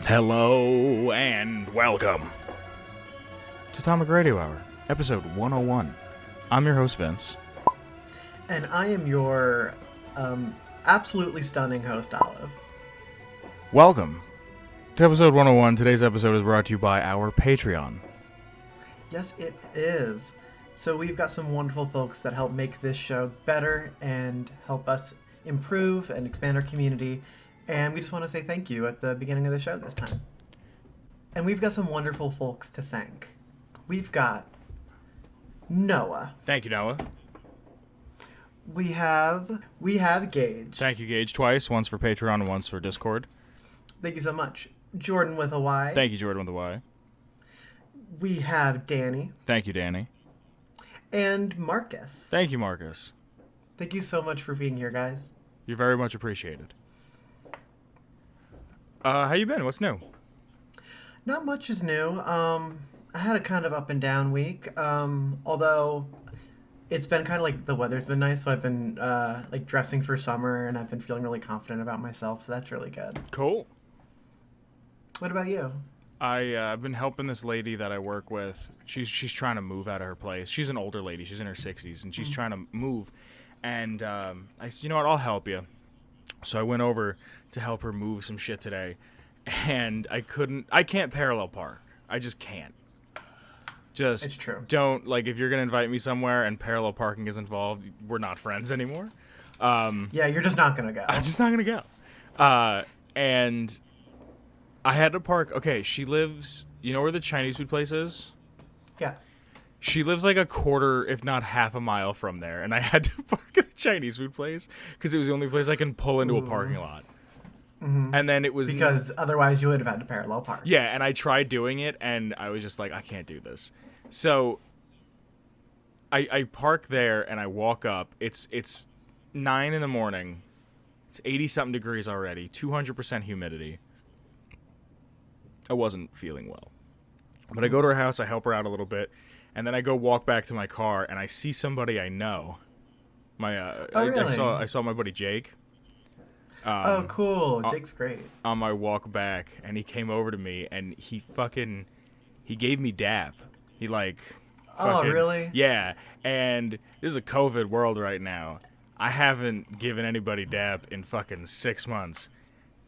Hello and welcome to Atomic Radio Hour, episode 101. I'm your host, Vince. And I am your absolutely stunning host, Olive. Welcome to episode 101. Today's episode is brought to you by our Patreon. Yes, it is. So we've got some wonderful folks that help make this show better and help us improve and expand our community. And we just want to say thank you at the beginning of the show this time. And we've got some wonderful folks to thank. We've got Noah. Thank you, Noah. We have Gage. Thank you, Gage, twice. Once for Patreon and once for Discord. Thank you so much. Jordan with a Y. Thank you, Jordan with a Y. We have Danny. Thank you, Danny. And Marcus. Thank you, Marcus. Thank you so much for being here, guys. You're very much appreciated. How you been? What's new? Not much is new. I had a kind of up and down week. Although it's been kind of like the weather's been nice, so I've been like dressing for summer, and I've been feeling really confident about myself. So that's really good. Cool. What about you? I've been helping this lady that I work with. She's trying to move out of her place. She's an older lady. She's in her 60s, and she's trying to move. And I said, you know what? I'll help you. So I went over to help her move some shit today, and I can't parallel park. I just can't. It's true. Don't, like, if you're going to invite me somewhere and parallel parking is involved, we're not friends anymore. Yeah, you're just not going to go. I'm just not going to go. And I had to park. Okay, she lives, you know where the Chinese food place is? Yeah. She lives like a quarter, if not half a mile from there, and I had to park at the Chinese food place because it was the only place I can pull into a parking lot. Mm-hmm. And then it was... Because otherwise you would have had to parallel park. Yeah, and I tried doing it, and I was just like, I can't do this. So I park there, and I walk up. It's 9 in the morning. It's 80-something degrees already, 200% humidity. I wasn't feeling well. But I go to her house, I help her out a little bit, and then I go walk back to my car, and I see somebody I know. Really? I saw my buddy Jake. Oh, cool. Jake's great. On my walk back, and he came over to me, and he gave me dap. He Oh, really? Yeah, and this is a COVID world right now. I haven't given anybody dap in fucking 6 months.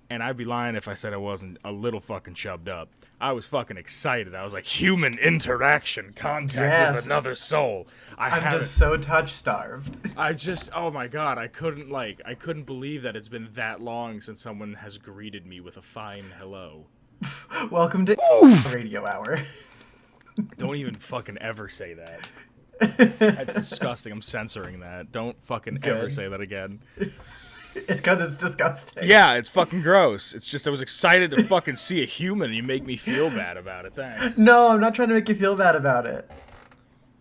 And I'd be lying if I said I wasn't a little fucking chubbed up. I was fucking excited. I was like, human interaction, contact with another soul. I'm just so touch-starved. Oh my god, I couldn't believe that it's been that long since someone has greeted me with a fine hello. Welcome to Radio Hour. Don't even fucking ever say that. That's disgusting. I'm censoring that. Don't fucking ever say that again. It's because it's disgusting. Yeah, it's fucking gross. It's just I was excited to fucking see a human, and you make me feel bad about it. Thanks. No, I'm not trying to make you feel bad about it.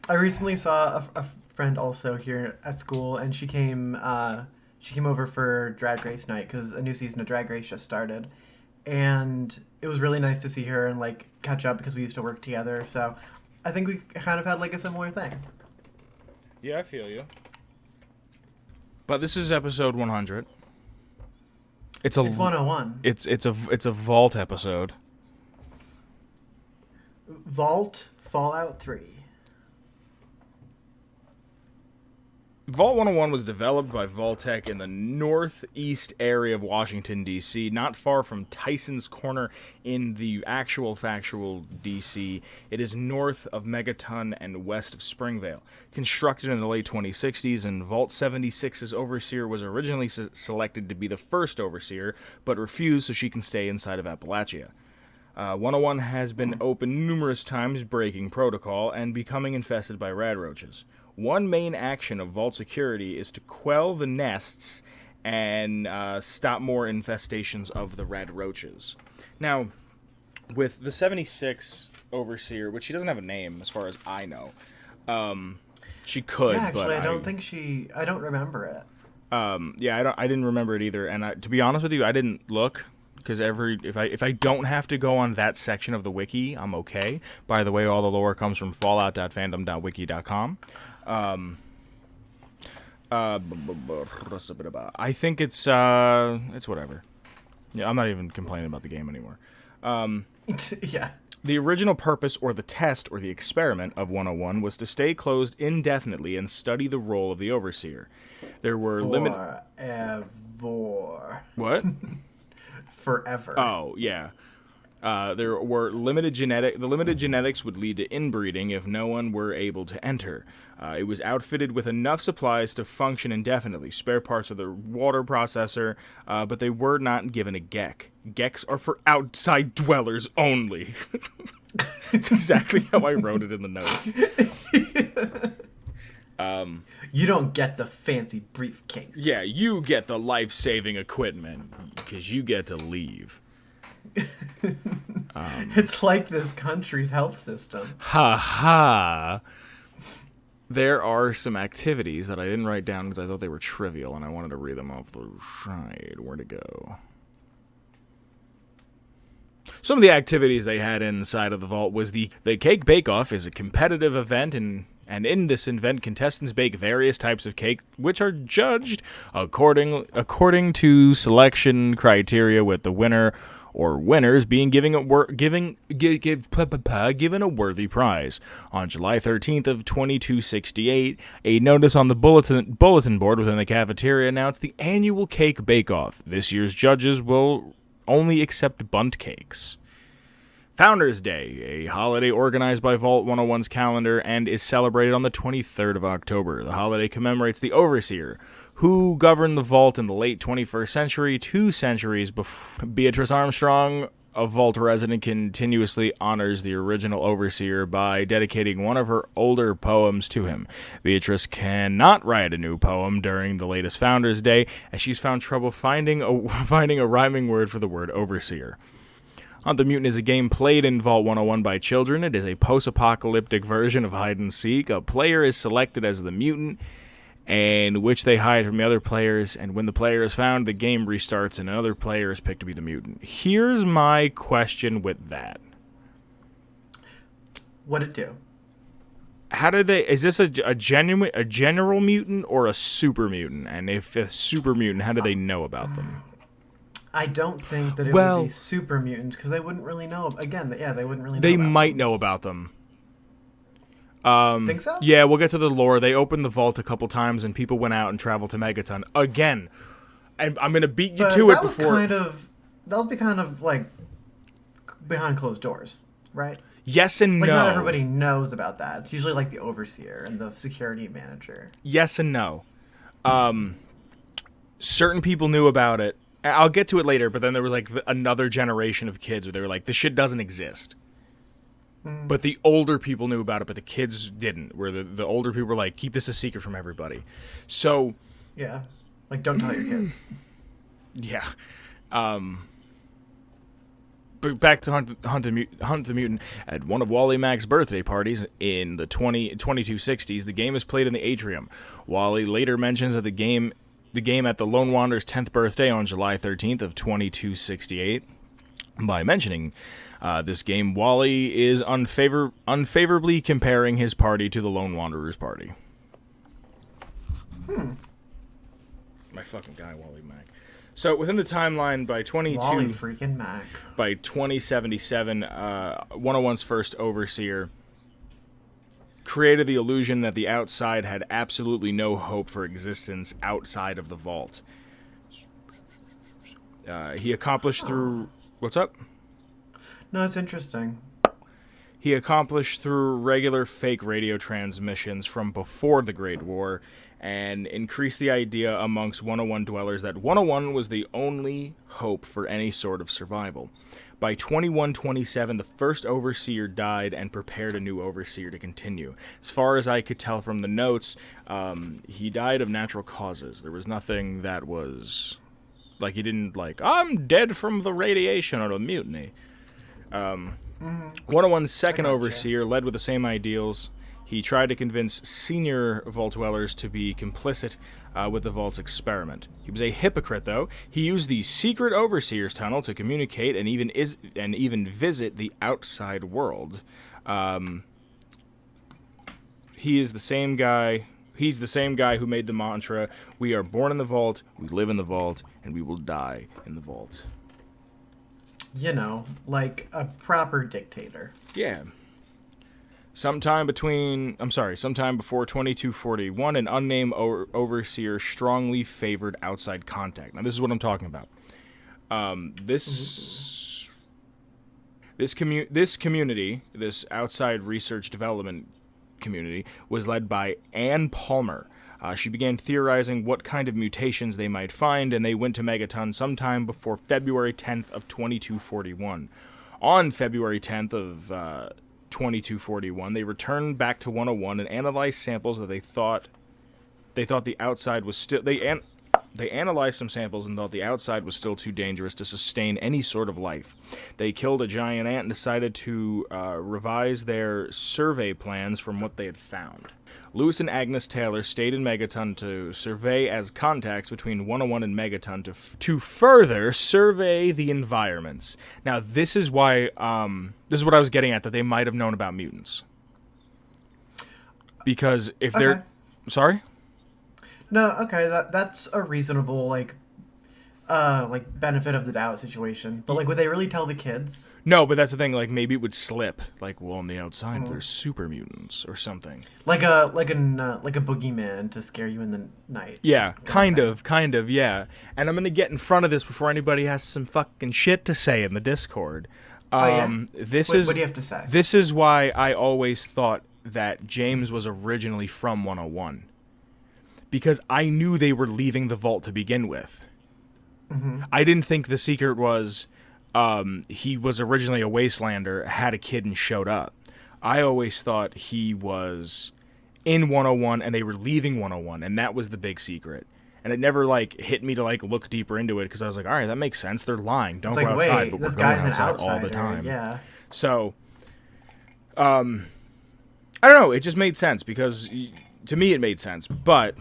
I recently saw a friend also here at school, and she came over for Drag Race night because a new season of Drag Race just started, and it was really nice to see her and like catch up because we used to work together. So I think we kind of had like a similar thing. Yeah, I feel you. But this is episode 100. It's 101. It's a Vault episode. Vault Fallout 3. Vault 101 was developed by Vaultec in the northeast area of Washington, D.C., not far from Tyson's Corner in the actual factual D.C. It is north of Megaton and west of Springvale. Constructed in the late 2060s, and Vault 76's overseer was originally selected to be the first overseer, but refused so she can stay inside of Appalachia. 101 has been open numerous times, breaking protocol, and becoming infested by rad roaches. One main action of Vault Security is to quell the nests and stop more infestations of the red roaches. Now, with the 76 Overseer, which she doesn't have a name as far as I know, she could. Yeah, actually, but I don't remember it. I didn't remember it either. And to be honest with you, I didn't look. Because if I don't have to go on that section of the wiki, I'm okay. By the way, all the lore comes from fallout.fandom.wiki.com. I think it's whatever. Yeah, I'm not even complaining about the game anymore. Yeah. The original purpose, or the test, or the experiment of 101 was to stay closed indefinitely and study the role of the overseer. There were Forever. What? Forever. Oh, yeah. There were limited genetic. The limited genetics would lead to inbreeding if no one were able to enter. It was outfitted with enough supplies to function indefinitely, spare parts of the water processor, but they were not given a GEC. GECs are for outside dwellers only. It's exactly how I wrote it in the notes. You don't get the fancy briefcase. Yeah, you get the life-saving equipment, because you get to leave. It's like this country's health system. Ha ha. There are some activities that I didn't write down because I thought they were trivial, and I wanted to read them off the side. Where to go? Some of the activities they had inside of the vault was the Cake Bake-Off is a competitive event, and in this event, contestants bake various types of cake, which are judged according to selection criteria, with the winner or winners being given a worthy prize. On July 13th of 2268, a notice on the bulletin board within the cafeteria announced the annual Cake Bake-Off. This year's judges will only accept bundt cakes. Founders Day, a holiday organized by Vault 101's calendar and is celebrated on the 23rd of October. The holiday commemorates the Overseer, who governed the Vault in the late 21st century, 2 centuries before. Beatrice Armstrong, a Vault resident, continuously honors the original Overseer by dedicating one of her older poems to him. Beatrice cannot write a new poem during the latest Founders Day, as she's found trouble finding a rhyming word for the word Overseer. Hunt the Mutant is a game played in Vault 101 by children. It is a post-apocalyptic version of hide-and-seek. A player is selected as the mutant, and which they hide from the other players, and when the player is found, the game restarts and another player is picked to be the mutant. Here's my question with that. What'd it do? How did they... Is this a general mutant or a super mutant? And if a super mutant, how do they know about them? I don't think that it would be super mutants, because they wouldn't really know. Again, yeah, they wouldn't really know. They might know about them. Think so? Yeah, we'll get to the lore. They opened the vault a couple times, and people went out and traveled to Megaton again. And I'm gonna beat you to it before. That'll be kind of like behind closed doors, right? Yes and no. Not everybody knows about that. It's usually like the overseer and the security manager. Yes and no. Certain people knew about it. I'll get to it later, but then there was like another generation of kids where they were like, this shit doesn't exist. But the older people knew about it, but the kids didn't. Where the older people were like, keep this a secret from everybody. So... Yeah. Like, don't tell your kids. Yeah. But back to Hunt the Mutant. At one of Wally Mack's birthday parties in the 2260s, the game is played in the atrium. Wally later mentions that the game at the Lone Wanderer's 10th birthday on July 13th of 2268. By mentioning this game, Wally is unfavorably comparing his party to the Lone Wanderer's party. My fucking guy, Wally Mack. So within the timeline, by Wally freaking Mack. By 2077, 101's first Overseer created the illusion that the outside had absolutely no hope for existence outside of the vault. He accomplished through... What's up? No, it's interesting. He accomplished through regular fake radio transmissions from before the Great War and increased the idea amongst 101 dwellers that 101 was the only hope for any sort of survival. By 2127, the first Overseer died and prepared a new Overseer to continue. As far as I could tell from the notes, he died of natural causes. There was nothing that was... Like, he didn't, like, I'm dead from the radiation or the mutiny. 101's second Overseer led with the same ideals. He tried to convince senior Vault dwellers to be complicit with the Vault's experiment. He was a hypocrite, though. He used the secret Overseer's tunnel to communicate and even visit the outside world. He's the same guy who made the mantra, "We are born in the Vault, we live in the Vault, and we will die in the Vault." like a proper dictator. Yeah. Sometime before 2241, an unnamed overseer strongly favored outside contact. Now, this is what I'm talking about. This community, this outside research development community, was led by Anne Palmer. She began theorizing what kind of mutations they might find, and they went to Megaton sometime before February 10th of 2241. On February 10th of 2241, they returned back to 101 and analyzed samples that they thought the outside was still. They analyzed some samples and thought the outside was still too dangerous to sustain any sort of life. They killed a giant ant and decided to revise their survey plans from what they had found. Lewis and Agnes Taylor stayed in Megaton to survey as contacts between 101 and Megaton to further survey the environments. Now, this is why, this is what I was getting at, that they might have known about mutants. Because if they're... Sorry? No, okay, that's a reasonable, benefit of the doubt situation. But, would they really tell the kids? No, but that's the thing, maybe it would slip. On the outside, there's super mutants or something. Like a boogeyman to scare you in the night. Yeah, kind of, yeah. And I'm going to get in front of this before anybody has some fucking shit to say in the Discord. What do you have to say? This is why I always thought that James was originally from 101. Because I knew they were leaving the vault to begin with. Mm-hmm. I didn't think the secret was he was originally a wastelander, had a kid, and showed up. I always thought he was in 101 and they were leaving 101, and that was the big secret. And it never hit me to look deeper into it, because I was like, all right, that makes sense. They're lying. Don't go outside, but we're going outside all the time. Yeah. So, I don't know. It just made sense, because to me it made sense. But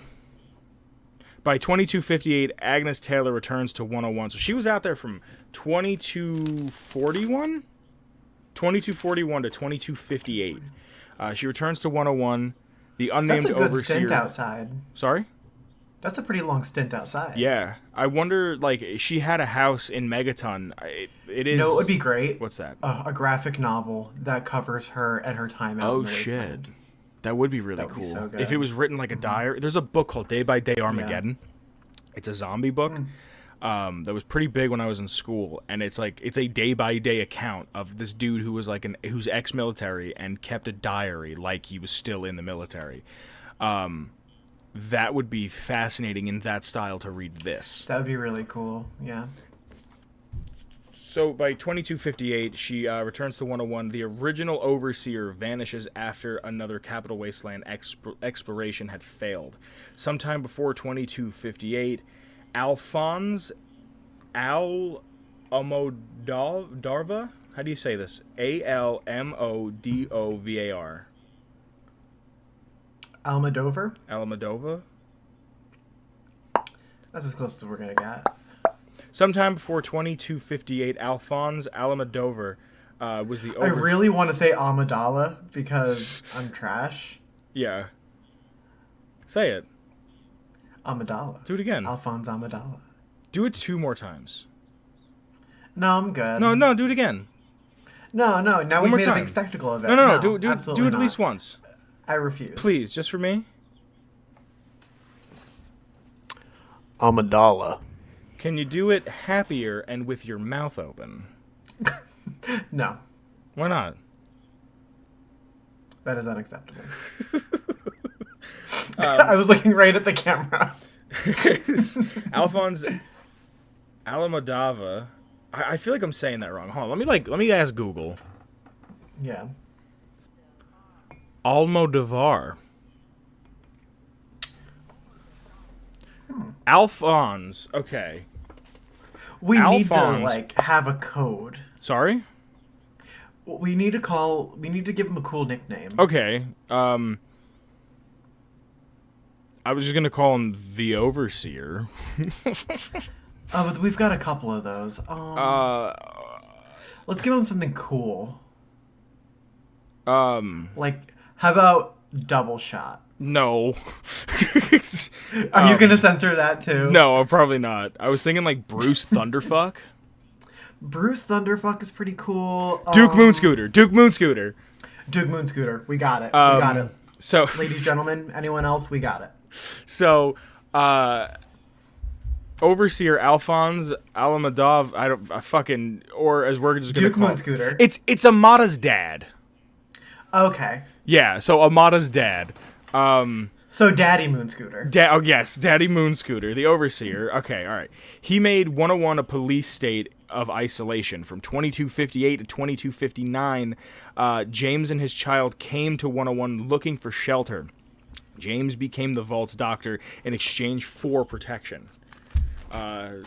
by 2258, Agnes Taylor returns to 101. So she was out there from 2241 to 2258. She returns to 101. The unnamed overseer. That's a good stint outside. Sorry? That's a pretty long stint outside. Yeah. I wonder, she had a house in Megaton. It is... No, it would be great. What's that? A graphic novel that covers her and her time out in the wasteland. That would be really cool. Be so good. If it was written like a diary. There's a book called Day by Day Armageddon. Yeah. It's a zombie book that was pretty big when I was in school, and it's a day by day account of this dude who was who's ex-military and kept a diary like he was still in the military. That would be fascinating in that style to read this. That would be really cool. Yeah. So by 2258, she returns to 101. The original overseer vanishes after another capital wasteland exploration had failed. Sometime before 2258, Alphonse Almodovar, how do you say this? Almodovar. Almodovar? That's as close as we're going to get. Sometime before 2258, Alphonse Almodovar was the I really want to say Amidala because I'm trash. Yeah. Say it. Amidala. Do it again. Alphonse Amidala. Do it 2 more times. No, I'm good. No, do it again. No. Now we made a big spectacle of it. No. Do it at least once. I refuse. Please, just for me. Amidala. Can you do it happier and with your mouth open? No. Why not? That is unacceptable. I was looking right at the camera. Alphonse Almodovar. I feel like I'm saying that wrong. Hold on, let me ask Google. Yeah. Almodovar. Alphonse. Okay. We need to have a code. Sorry? We need to give him a cool nickname. Okay. I was just gonna call him the Overseer. But we've got a couple of those. Let's give him something cool. How about Double Shot? No. Are you gonna censor that too? No, probably not. I was thinking Bruce Thunderfuck. Bruce Thunderfuck is pretty cool. Duke Moonscooter. Duke Moonscooter. Duke Moonscooter. We got it. We got it. So, Ladies, gentlemen, anyone else? We got it. so, Overseer Alphonse Alamadov, or as we're just gonna Duke call Moonscooter. It's Amada's dad. Okay. Yeah, so Amada's dad. So Daddy Moonscooter. Daddy Moonscooter, the Overseer. Okay, all right. He made 101 a police state of isolation. From 2258 to 2259, James and his child came to 101 looking for shelter. James became the Vault's doctor in exchange for protection. Daddy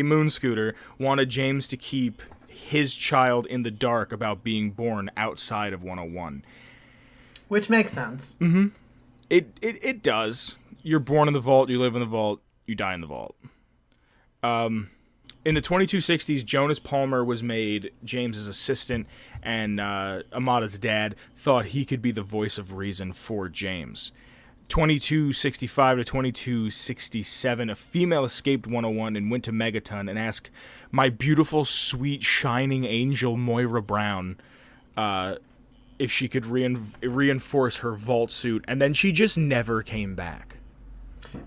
Moonscooter wanted James to keep his child in the dark about being born outside of 101. Which makes sense. Mm-hmm. It does. You're born in the vault, you live in the vault, you die in the vault. In the 2260s, Jonas Palmer was made James's assistant, and Amada's dad thought he could be the voice of reason for James. 2265 to 2267, a female escaped 101 and went to Megaton and asked my beautiful, sweet, shining angel Moira Brown if she could reinforce her vault suit, and then she just never came back.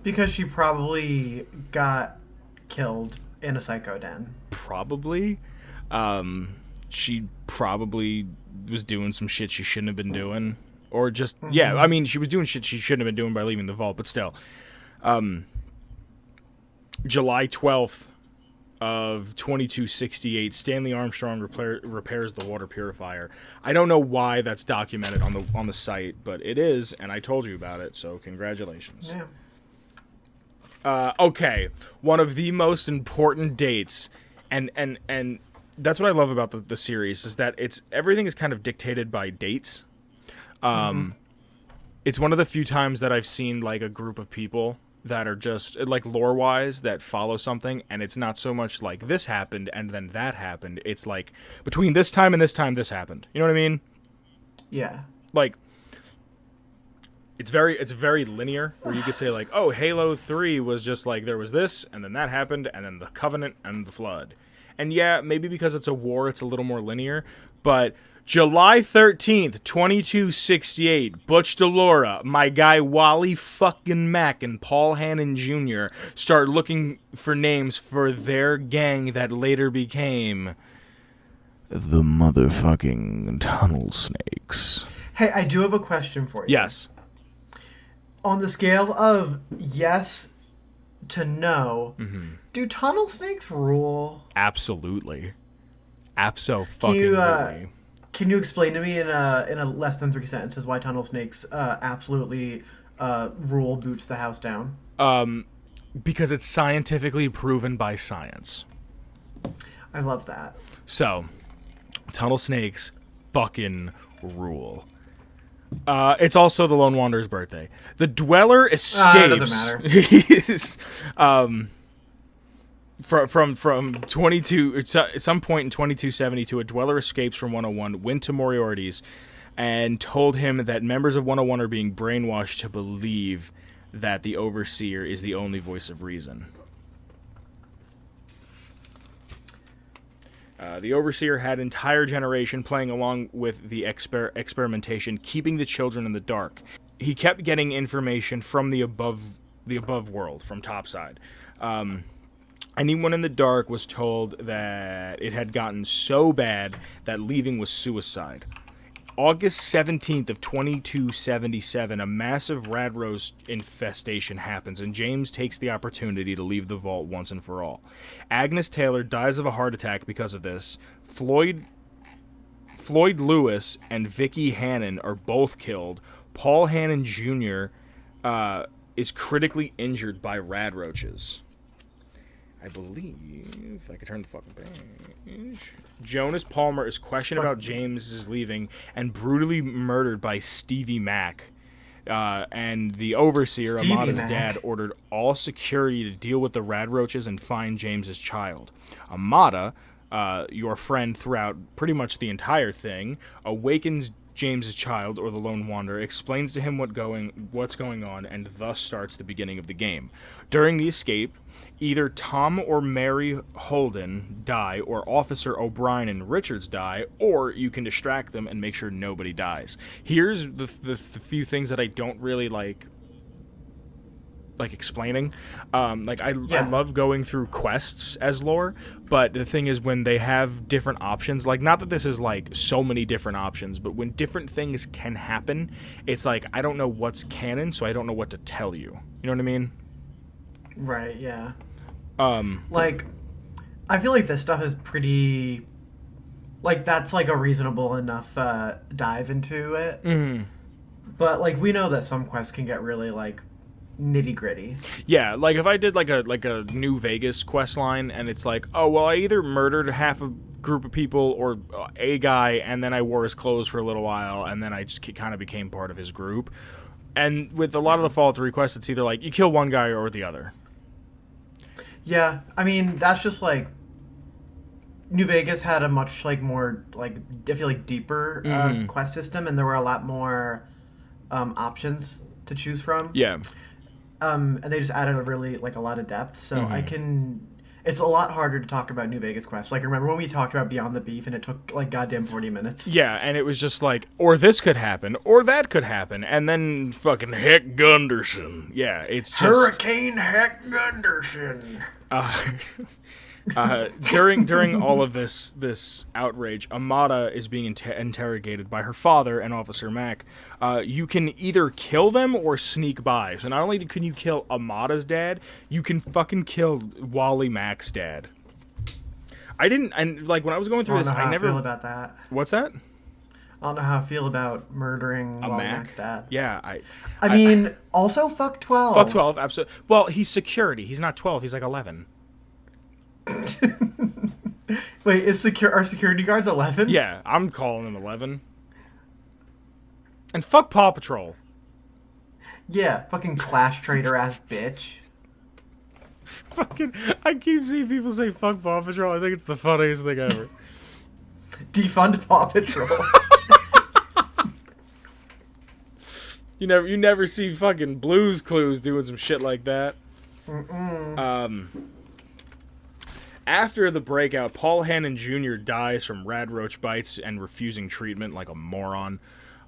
Because she probably got killed in a psycho den. Probably. She probably was doing some shit she shouldn't have been doing. Or just, yeah, I mean, she was doing shit she shouldn't have been doing by leaving the vault, but still. July 12th of 2268, Stanley Armstrong repairs the water purifier. I don't know why that's documented on the site, but it is, and I told you about it, so congratulations. Yeah. Okay, one of the most important dates, and that's what I love about the series, is that everything is kind of dictated by dates. It's one of the few times that I've seen like a group of people that are just like lore-wise that follow something, and it's not so much like this happened and then that happened. It's like between this time and this time this happened. You know what I mean? Yeah. Like it's very linear, where you could say like, oh, Halo 3 was just like there was this and then that happened and then the Covenant and the Flood. And yeah, maybe because it's a war, it's a little more linear, but July 13th, 2268, Butch DeLaura, my guy Wally fucking Mack, and Paul Hannon Jr. start looking for names for their gang that later became the motherfucking Tunnel Snakes. Hey, I do have a question for you. Yes. On the scale of yes to no, do tunnel snakes rule? Absolutely. Abso-fucking-lutely. Can you explain to me in a less than 3 sentences why tunnel snakes absolutely rule Boots the house down? Because it's scientifically proven by science. I love that. So, tunnel snakes fucking rule. It's also the Lone Wanderer's birthday. The Dweller escapes. It doesn't matter. From 22, at some point in 2272, a Dweller escapes from 101, went to Moriarty's, and told him that members of 101 are being brainwashed to believe that the Overseer is the only voice of reason. The Overseer had an entire generation playing along with the experimentation, keeping the children in the dark. He kept getting information from the above world, from topside. Anyone in the dark was told that it had gotten so bad that leaving was suicide. August 17th of 2277, a massive Radrose infestation happens, and James takes the opportunity to leave the vault once and for all. Agnes Taylor dies of a heart attack because of this. Floyd Lewis and Vicky Hannon are both killed. Paul Hannon Jr. Is critically injured by radroaches. I believe if I could turn the fucking page. Jonas Palmer is questioned about James's leaving and brutally murdered by Stevie Mack. And the Overseer, Stevie Amada's Mack. dad, ordered all security to deal with the radroaches and find James's child. Amada, your friend throughout pretty much the entire thing, awakens James's child, or the Lone Wanderer, explains to him what's going on, and thus starts the beginning of the game. During the escape, either Tom or Mary Holden die, or Officer O'Brien and Richards die, or you can distract them and make sure nobody dies. Here's the few things that I don't really like explaining. I love going through quests as lore, but the thing is, when they have different options, like, not that this is like so many different options, but when different things can happen, it's like I don't know what's canon, so I don't know what to tell you. You know what I mean? Right, yeah. Like, I feel like this stuff is pretty, like, that's like a reasonable enough dive into it. Mm-hmm. But like, we know that some quests can get really like nitty gritty. Yeah, like if I did like a New Vegas quest line, and it's like, oh well, I either murdered half a group of people or a guy, and then I wore his clothes for a little while, and then I just kind of became part of his group. And with a lot of the Fallout 3 quests, it's either like you kill one guy or the other. Yeah, I mean, that's just like New Vegas had a much like more like I feel like deeper quest system, and there were a lot more options to choose from. Yeah. And they just added a really like a lot of depth. So it's a lot harder to talk about New Vegas quests. Like, remember when we talked about Beyond the Beef and it took like goddamn 40 minutes? Yeah, and it was just like, or this could happen, or that could happen, and then fucking Heck Gunderson. Yeah, it's just Hurricane Heck Gunderson. During all of this outrage, Amada is being interrogated by her father and Officer Mack. You can either kill them or sneak by. So not only can you kill Amada's dad, you can fucking kill Wally Mack's dad. And like when I was going through this, I never feel about that. What's that? I don't know how I feel about murdering Wally Mack's dad. Yeah, I mean, also fuck 12. Fuck 12, absolutely. Well, he's security. He's not 12. He's like 11. Wait, are security guards 11? Yeah, I'm calling them 11. And fuck Paw Patrol. Yeah, fucking Clash Trader ass bitch. Fucking, I keep seeing people say fuck Paw Patrol. I think it's the funniest thing ever. Defund Paw Patrol. You never see fucking Blue's Clues doing some shit like that. After the breakout, Paul Hannon Jr. dies from rad roach bites and refusing treatment like a moron.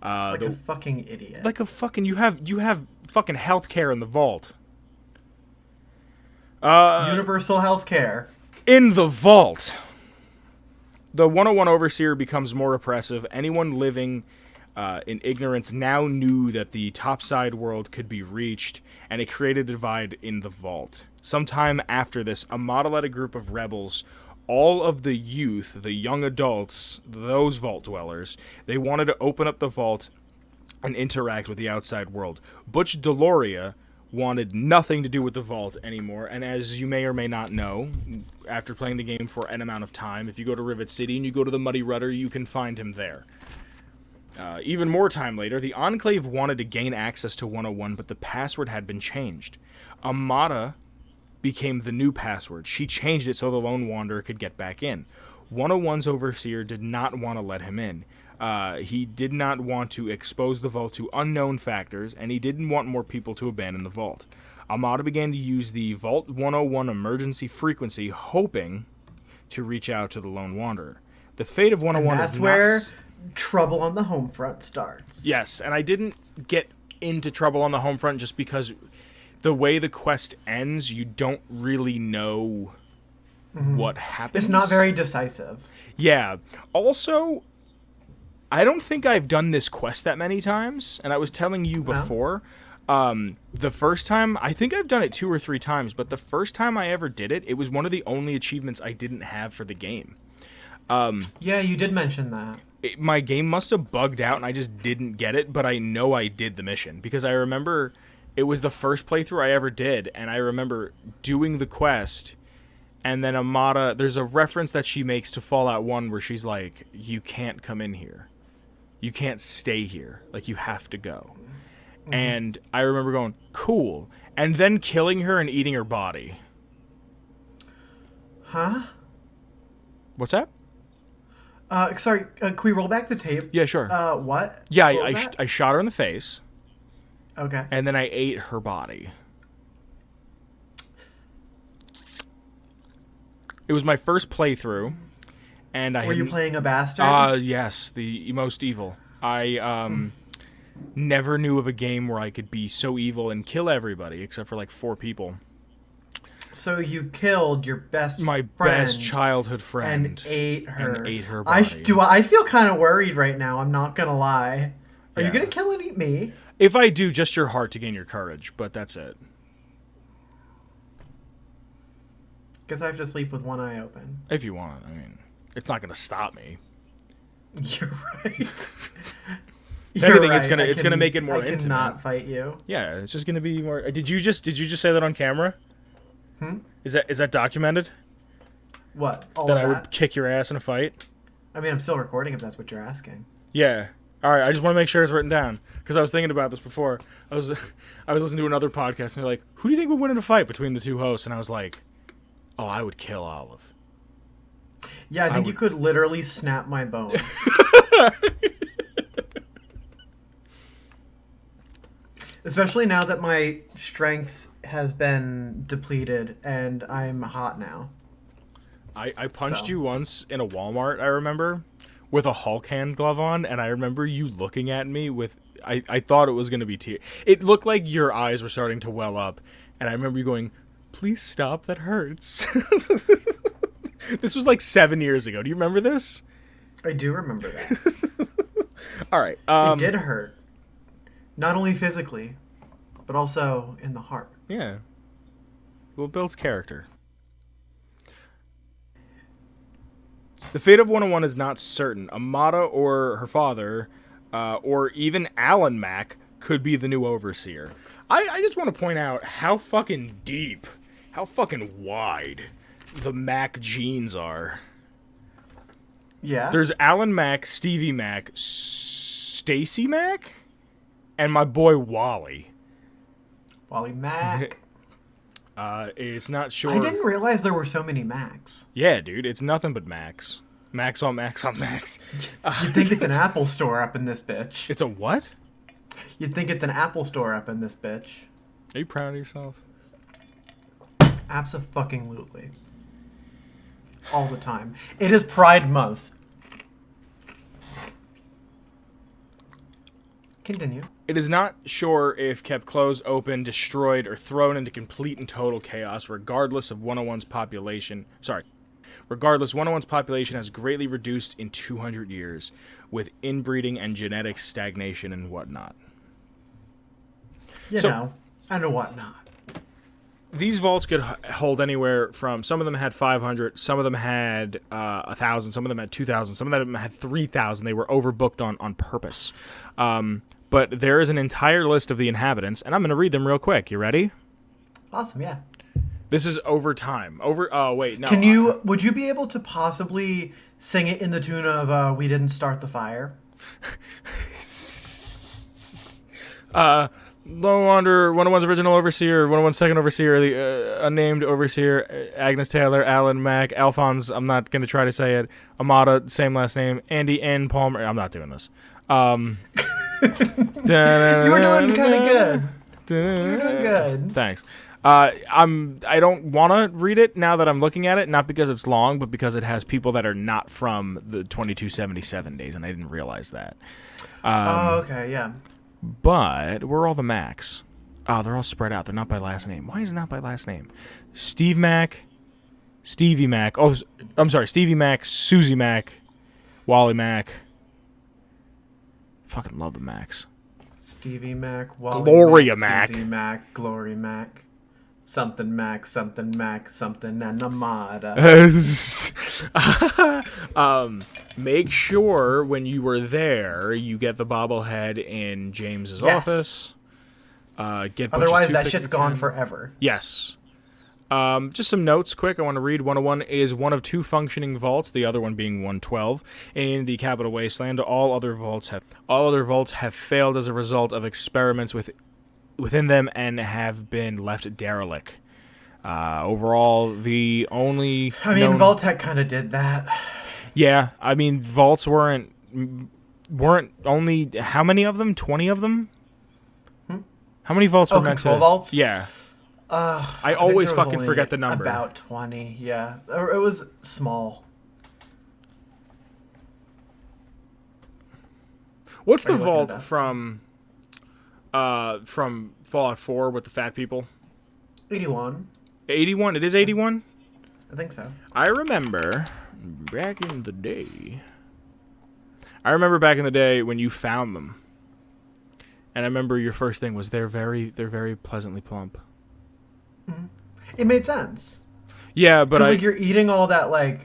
Like a fucking idiot. Like a fucking you have fucking healthcare in the vault. Universal healthcare. In the vault. The 101 Overseer becomes more oppressive. Anyone living in ignorance now knew that the topside world could be reached, and it created a divide in the vault. Sometime after this, Amada led a group of rebels, all of the youth, the young adults, those vault dwellers. They wanted to open up the vault and interact with the outside world. Butch Deloria wanted nothing to do with the vault anymore, and as you may or may not know, after playing the game for an amount of time, if you go to Rivet City and you go to the Muddy Rudder, you can find him there. Even more time later, the Enclave wanted to gain access to 101, but the password had been changed. Amada became the new password. She changed it so the Lone Wanderer could get back in. 101's Overseer did not want to let him in. He did not want to expose the vault to unknown factors, and he didn't want more people to abandon the vault. Amada began to use the Vault 101 emergency frequency, hoping to reach out to the Lone Wanderer. The fate of 101 is not... That's where trouble on the home front starts. Yes, and I didn't get into trouble on the home front just because the way the quest ends, you don't really know what happens. It's not very decisive. Yeah. Also, I don't think I've done this quest that many times, and I was telling you before, the first time, I think I've done it 2 or 3 times, but the first time I ever did it, it was one of the only achievements I didn't have for the game. Yeah, you did mention that. My game must have bugged out and I just didn't get it, but I know I did the mission because I remember it was the first playthrough I ever did, and I remember doing the quest, and then Amada, there's a reference that she makes to Fallout 1 where she's like, you can't come in here. You can't stay here. Like, you have to go. And I remember going, cool, and then killing her and eating her body. Huh? What's that? Sorry, can we roll back the tape? Yeah, sure. What? Yeah, What was that? I shot her in the face, Okay. and then I ate her body. It was my first playthrough, and Were you playing a bastard? Yes, the most evil. I never knew of a game where I could be so evil and kill everybody except for like 4 people. So you killed your best My friend best childhood friend and ate her. And ate her body. I feel kind of worried right now. I'm not gonna lie. Are you Yeah. gonna kill and eat me? If I do, just your heart to gain your courage, but that's it. Guess I have to sleep with one eye open. If you want, I mean, it's not going to stop me. You're right. If anything, it's gonna make it more I intimate. cannot fight you. Yeah, it's just gonna be more. Did you just say that on camera? Is that documented? What? All That of I that? would kick your ass in a fight? I mean, I'm still recording if that's what you're asking. Yeah. All right. I just want to make sure it's written down because I was thinking about this before. I was listening to another podcast and they're like, "Who do you think would win in a fight between the 2 hosts?" And I was like, "Oh, I would kill Olive." Yeah, I think you could literally snap my bones. Especially now that my strength has been depleted and I'm hot now. I punched you once in a Walmart, I remember, with a Hulk hand glove on, and I remember you looking at me with... I thought it was going to be tears. It looked like your eyes were starting to well up, and I remember you going, "Please stop, that hurts." This was like 7 years ago. Do you remember this? I do remember that. All right. It did hurt. Not only physically, but also in the heart. Yeah. Well, it builds character. The fate of 101 is not certain. Amada or her father, or even Alan Mack, could be the new overseer. I just want to point out how fucking deep, how fucking wide the Mack genes are. Yeah. There's Alan Mack, Stevie Mack, Stacy Mack, and my boy Wally. Wally Mack. It's not sure. I didn't realize there were so many Macks. Yeah, dude, it's nothing but Max. Max on Max on Max. You'd think it's an Apple store up in this bitch. It's a what? You'd think it's an Apple store up in this bitch. Are you proud of yourself? Abso-fucking-lutely. All the time. It is Pride Month. Continue. It is not sure if kept closed, open, destroyed, or thrown into complete and total chaos, regardless of 101's population. Regardless, 101's population has greatly reduced in 200 years, with inbreeding and genetic stagnation and whatnot. You know, and whatnot. These vaults could hold anywhere from, some of them had 500, some of them had 1,000, some of them had 2,000, some of them had 3,000. They were overbooked on purpose. But there is an entire list of the inhabitants, and I'm going to read them real quick. You ready? Awesome, yeah. This is over time. Oh, wait, no. Would you be able to possibly sing it in the tune of We Didn't Start the Fire? No wonder 101's original overseer, 101's second overseer, the unnamed overseer, Agnes Taylor, Alan Mack, Alphonse, I'm not going to try to say it, Amada, same last name, Andy N. Palmer, I'm not doing this. You were doing kind of good. You were doing good. Thanks. I don't want to read it now that I'm looking at it, not because it's long, but because it has people that are not from the 2277 days, and I didn't realize that. Oh, okay, yeah. But where are all the Macs? Oh, they're all spread out. They're not by last name. Why is it not by last name? Steve Mack, Stevie Mack. Oh, I'm sorry. Stevie Mack, Susie Mack, Wally Mack. Fucking love the Macs. Stevie Mack, Wally Gloria Mack, Mack. Susie Mack, Glory Mack, something Mack, something Mack, something and Amada. Make sure when you were there, you get the bobblehead in James's office. Otherwise, that shit's gone forever. Yes. Just some notes quick. I want to read. 101 is one of 2 functioning vaults, the other one being 112. In the Capital Wasteland, all other vaults have failed as a result of experiments within them and have been left derelict. Overall, the only Vault-Tec kind of did that. Yeah, I mean, vaults weren't only, how many of them? 20 of them? How many vaults were meant control to? vaults? Yeah, I I think always there was fucking only forget the number. about 20, yeah. Or it was small. What's What the are you looking vault at? from Fallout 4 with the fat people? 81. 81. It is 81. I think so. I remember back in the day. I remember back in the day when you found them, and I remember your first thing was they're very pleasantly plump. It made sense. Yeah, but Because, like, you're eating all that,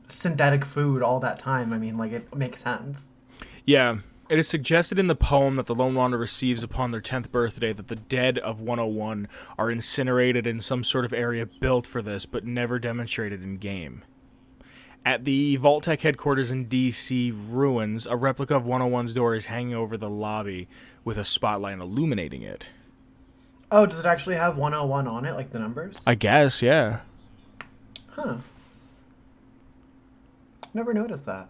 synthetic food all that time. I mean, like, it makes sense. yeah. It is suggested in the poem that the Lone Wanderer receives upon their 10th birthday that the dead of 101 are incinerated in some sort of area built for this, but never demonstrated in game. At the Vault-Tec headquarters in DC ruins, a replica of 101's door is hanging over the lobby with a spotlight illuminating it. Oh, does it actually have 101 on it, like the numbers? I guess, yeah. Huh. Never noticed that.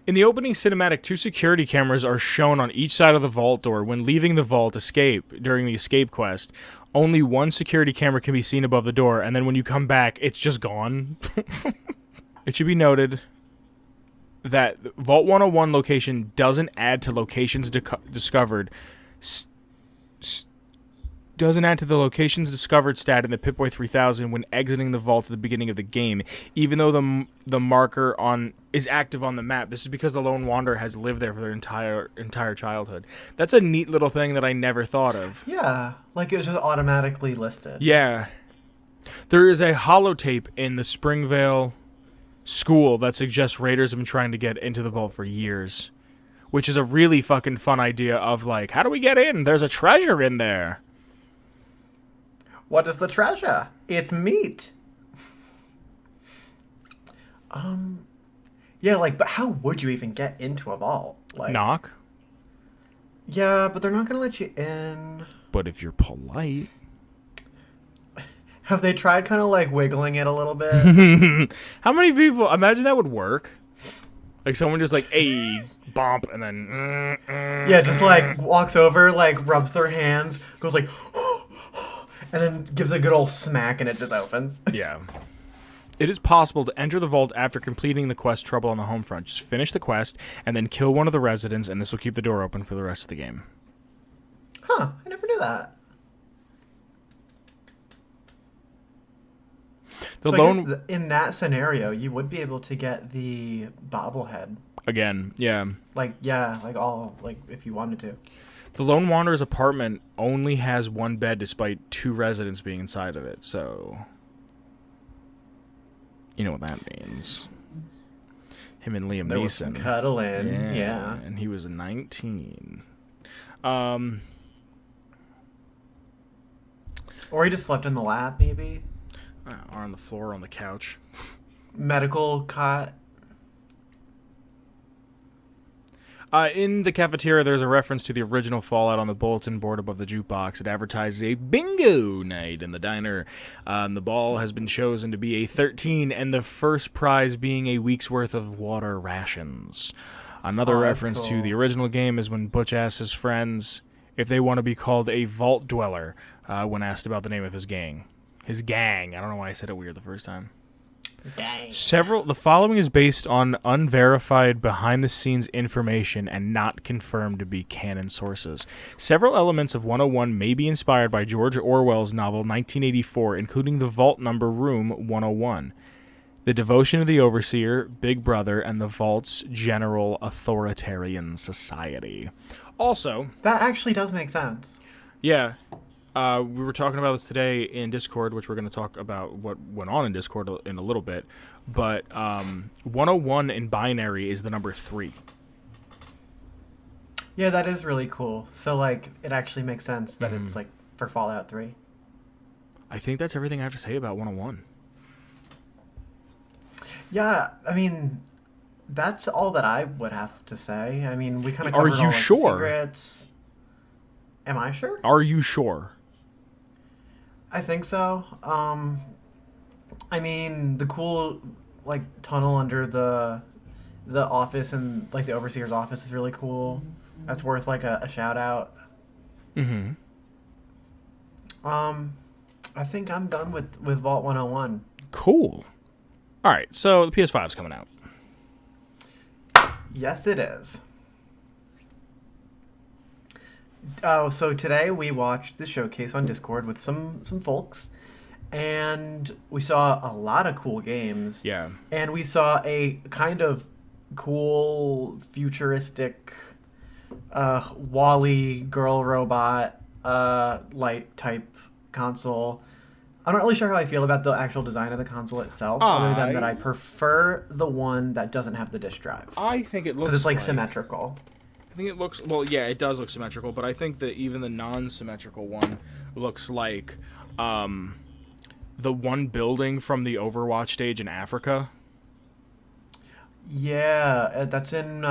In the opening cinematic, 2 security cameras are shown on each side of the vault door. When leaving the vault during the escape quest, only 1 security camera can be seen above the door, and then when you come back, it's just gone. It should be noted that Vault 101 location doesn't add to locations discovered. Doesn't add to the locations discovered stat in the Pip-Boy 3000 when exiting the vault at the beginning of the game, even though the marker is active on the map. This is because the Lone Wanderer has lived there for their entire childhood. That's a neat little thing that I never thought of. Yeah, like it was just automatically listed. Yeah. There is a holotape in the Springvale school that suggests raiders have been trying to get into the vault for years, which is a really fucking fun idea of, like, how do we get in? There's a treasure in there. What is the treasure? It's meat. Yeah, like, but how would you even get into a vault? Like, Knock. Yeah, but they're not gonna let you in. But if you're polite. Have they tried kind of like wiggling it a little bit? How many people? Imagine that would work. Like someone just like, hey, bump, and then. Yeah, just like walks over, like rubs their hands, goes like, and then gives a good old smack, and it just opens. Yeah. It is possible to enter the vault after completing the quest Trouble on the Home Front. Just finish the quest, and then kill one of the residents, and this will keep the door open for the rest of the game. Huh, I never knew that. I guess in that scenario, you would be able to get the bobblehead. Again, yeah. Like, if you wanted to. The Lone Wanderer's apartment only has 1 bed despite 2 residents being inside of it, so... You know what that means. Him and Liam There was Neeson. some cuddling, yeah. And he was 19. Or he just slept in the lab, maybe? Or on the floor on the couch. Medical cot. In the cafeteria, there's a reference to the original Fallout on the bulletin board above the jukebox. It advertises a bingo night in the diner. The ball has been chosen to be a 13, and the first prize being a week's worth of water rations. Another reference to the original game is when Butch asks his friends if they want to be called a vault dweller when asked about the name of his gang. His gang. I don't know why I said it weird the first time. Dang. The following is based on unverified behind-the-scenes information and not confirmed to be canon sources. Several elements of 101 may be inspired by George Orwell's novel 1984, including the vault number Room 101, the devotion of the Overseer, Big Brother, and the Vault's general authoritarian society. Also... That actually does make sense. Yeah. We were talking about this today in Discord, which we're going to talk about what went on in Discord in a little bit. But 101 in binary is the number 3. Yeah, that is really cool. So, like, it actually makes sense that it's, like, for Fallout 3. I think that's everything I have to say about 101. Yeah, I mean, that's all that I would have to say. I mean, we kind of covered Are you all, like, sure? the secrets. Am I sure? Are you sure? I think so. I mean, the cool like tunnel under the office and like the overseer's office is really cool. That's worth like a shout out. Mm-hmm. I think I'm done with Vault 101. Cool. All right, so the PS5 is coming out. Yes, it is. Oh, so today we watched the showcase on Discord with some folks, and we saw a lot of cool games. Yeah. And we saw a kind of cool futuristic Wall-E girl robot light type console. I'm not really sure how I feel about the actual design of the console itself, other than that I prefer the one that doesn't have the disk drive. I think it looks because it's like symmetrical. I think it looks, well, yeah, it does look symmetrical, but I think that even the non-symmetrical one looks like the one building from the Overwatch stage in Africa. Yeah, that's in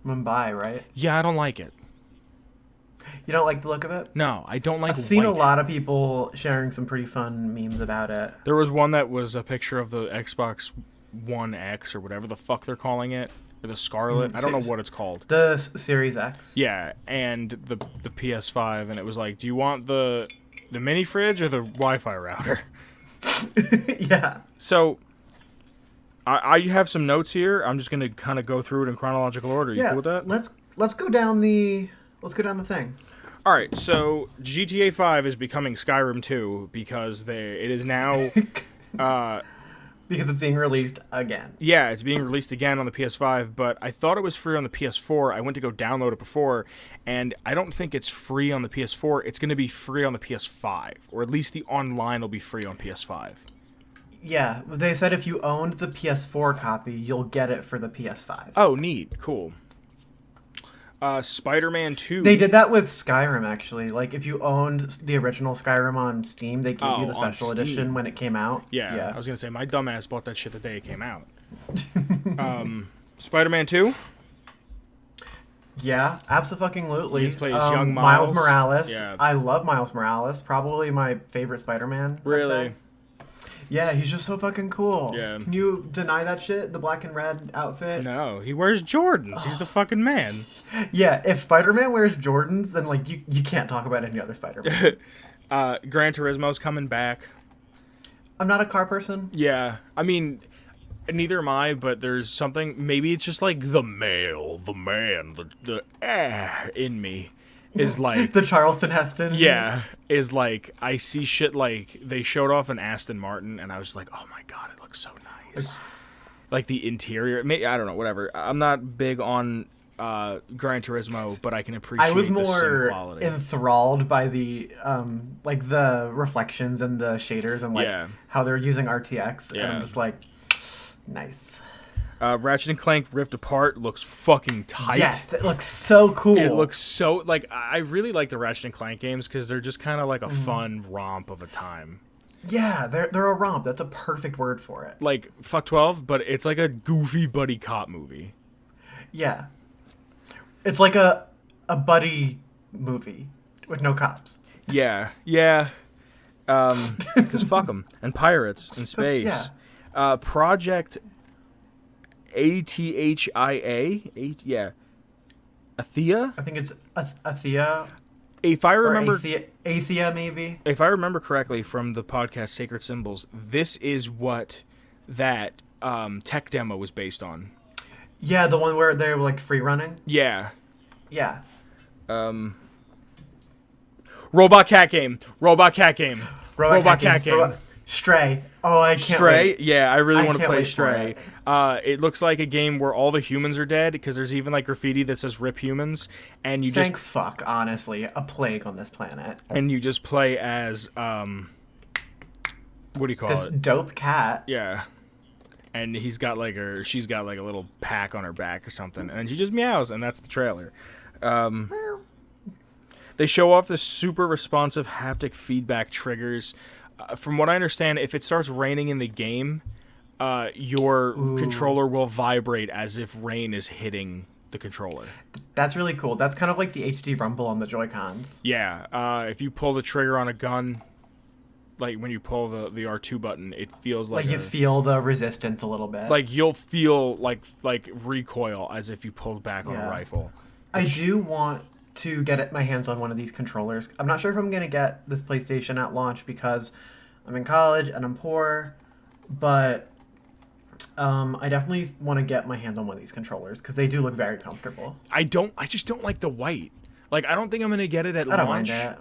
Mumbai, right? Yeah, I don't like it. You don't like the look of it? No, I don't like I've seen a white. lot of people sharing some pretty fun memes about it. There was one that was a picture of the Xbox One X or whatever the fuck they're calling it. Or the Scarlet. I don't know what it's called. The Series X. Yeah, and the PS5, and it was like, do you want the mini fridge or the Wi-Fi router? Yeah. So, I have some notes here. I'm just gonna kind of go through it in chronological order. You cool with that? Let's go down the thing. All right. So GTA 5 is becoming Skyrim 2 because it is now. Because it's being released again. Yeah, it's being released again on the PS5, but I thought it was free on the PS4. I went to go download it before, and I don't think it's free on the PS4. It's going to be free on the PS5, or at least the online will be free on PS5. Yeah, they said if you owned the PS4 copy, you'll get it for the PS5. Oh, neat. Cool. Spider-Man 2. They did that with Skyrim, actually. Like, if you owned the original Skyrim on Steam, they gave you the special edition when it came out. Yeah, I was going to say, my dumbass bought that shit the day it came out. Spider-Man 2? Yeah, absolutely. He plays young Miles. Miles Morales. Yeah. I love Miles Morales. Probably my favorite Spider-Man. Really? Yeah, he's just so fucking cool. Yeah. Can you deny that shit? The black and red outfit? No, he wears Jordans. He's the fucking man. Yeah, if Spider-Man wears Jordans, then like you can't talk about any other Spider-Man. Gran Turismo's coming back. I'm not a car person. Yeah, I mean, neither am I, but there's something, maybe it's just like the male, the man, the in me is like... The Charleston Heston. Yeah, is like, I see shit like, they showed off an Aston Martin, and I was like, oh my god, it looks so nice. Like the interior, I don't know, whatever. I'm not big on Gran Turismo, but I can appreciate I was the sim more quality. enthralled by the like the reflections and the shaders and like how they're using RTX, and I'm just like, nice. Ratchet and Clank Rift Apart looks fucking tight. Yes, it looks so cool. It looks so, like, I really like the Ratchet and Clank games because they're just kind of like a fun romp of a time. Yeah, they're a romp. That's a perfect word for it. Like, fuck 12, but it's like a goofy buddy cop movie. Yeah. It's like a buddy movie with no cops. Yeah. Because fuck them. And pirates in space. Yeah. Project ATHIA? Yeah. Athea? I think it's Athea. If I remember... Athea, maybe? If I remember correctly from the podcast Sacred Symbols, this is what that tech demo was based on. Yeah, the one where they're like free running? Yeah. Yeah. Robot cat game. Robot cat game. Stray. Oh, I can't Stray? wait. Yeah, I really want to play wait Stray. It looks like a game where all the humans are dead because there's even like graffiti that says "Rip Humans," and you Thank fuck, honestly, a plague on this planet. And you just play as what do you call this it? Dope cat. Yeah. And she's got like a little pack on her back or something, and she just meows, and that's the trailer. They show off the super responsive haptic feedback triggers. From what I understand, if it starts raining in the game, your controller will vibrate as if rain is hitting the controller. That's really cool. That's kind of like the HD rumble on the Joy-Cons. Yeah. If you pull the trigger on a gun, like when you pull the R2 button, it feels like you feel the resistance a little bit. like you'll feel like recoil as if you pulled back on a rifle. I do want to get my hands on one of these controllers. I'm not sure if I'm going to get this PlayStation at launch because I'm in college and I'm poor, but I definitely want to get my hands on one of these controllers because they do look very comfortable. I just don't like the white. Like, I don't think I'm going to get it at launch. I don't mind that.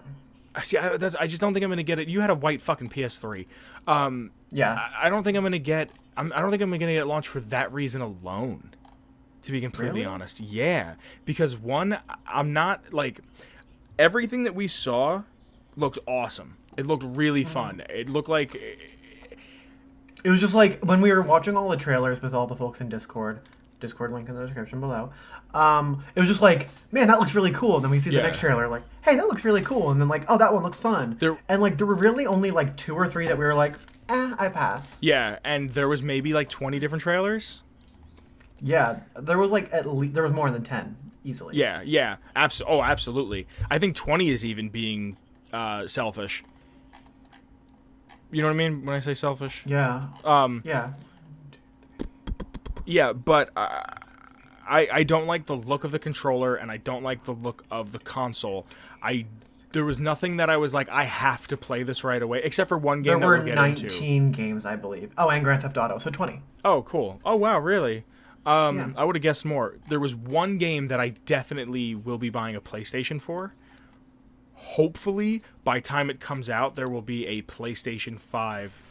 See, I just don't think I'm going to get it. You had a white fucking PS3. Yeah. I don't think I'm going to get... I don't think I'm going to get it at launch for that reason alone. To be completely honest. Yeah. Because one, I'm not, like... Everything that we saw looked awesome. It looked really fun. It looked like... It was just like, when we were watching all the trailers with all the folks in Discord link in the description below, it was just like, man, that looks really cool. And then we see the next trailer, like, hey, that looks really cool. And then like, oh, that one looks fun. And like, there were really only like 2 or 3 that we were like, I pass. Yeah, and there was maybe like 20 different trailers. Yeah, there was like there was more than 10 easily. Yeah, absolutely. I think 20 is even being selfish. You know what I mean when I say selfish? Yeah. Yeah. Yeah, but I don't like the look of the controller, and I don't like the look of the console. There was nothing that I was like, I have to play this right away, except for one game that we'll get into. There were 19 games, I believe. Oh, and Grand Theft Auto, so 20. Oh, cool. Oh, wow, really? I would have guessed more. There was one game that I definitely will be buying a PlayStation for. Hopefully, by time it comes out, there will be a PlayStation 5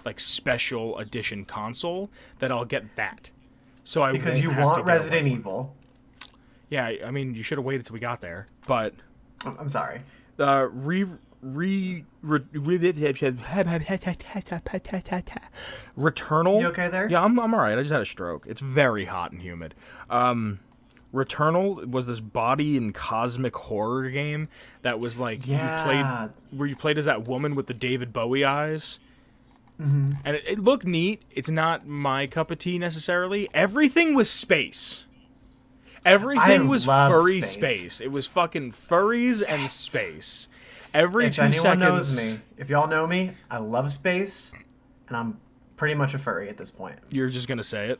like special edition console that I'll get that. So because you want Resident Evil. Yeah, I mean, you should have waited till we got there. But I'm sorry. Returnal. You okay there? Yeah, I'm all right. I just had a stroke. It's very hot and humid. Returnal was this body and cosmic horror game that was like you played as that woman with the David Bowie eyes. Mm-hmm. And it looked neat. It's not my cup of tea necessarily. Everything was space. Everything was furry space. It was fucking furries and space. Every 2 seconds. If anyone knows me, if y'all know me, I love space, and I'm pretty much a furry at this point. You're just gonna say it?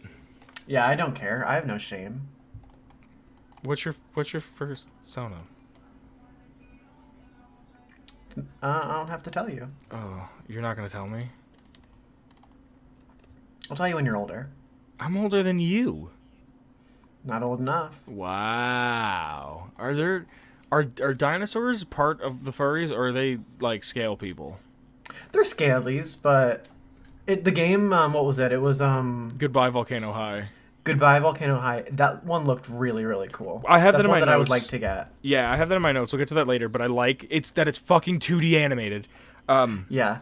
Yeah, I don't care. I have no shame. What's your first Sona? I don't have to tell you. Oh, you're not gonna tell me? I'll tell you when you're older. I'm older than you. Not old enough. Wow. Are dinosaurs part of the furries, or are they like scale people? They're scalies, but the game, what was it? It was Goodbye Volcano High. Goodbye Volcano High. That one looked really, really cool. I have that in my notes. I would like to get. Yeah, I have that in my notes. We'll get to that later, but I like it's fucking 2D animated. Yeah.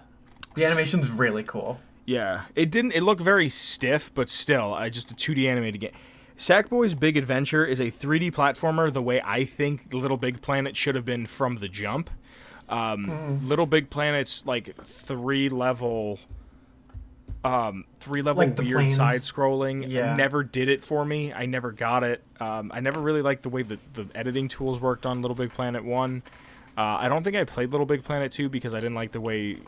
The animation's really cool. Yeah. It looked very stiff, but still, just a 2D animated game. Sackboy's Big Adventure is a 3D platformer the way I think Little Big Planet should have been from the jump. Little Big Planet's like 3-level like weird side scrolling. Yeah. Never did it for me. I never got it. I never really liked the way the editing tools worked on Little Big Planet 1. I don't think I played Little Big Planet 2 because I didn't like the way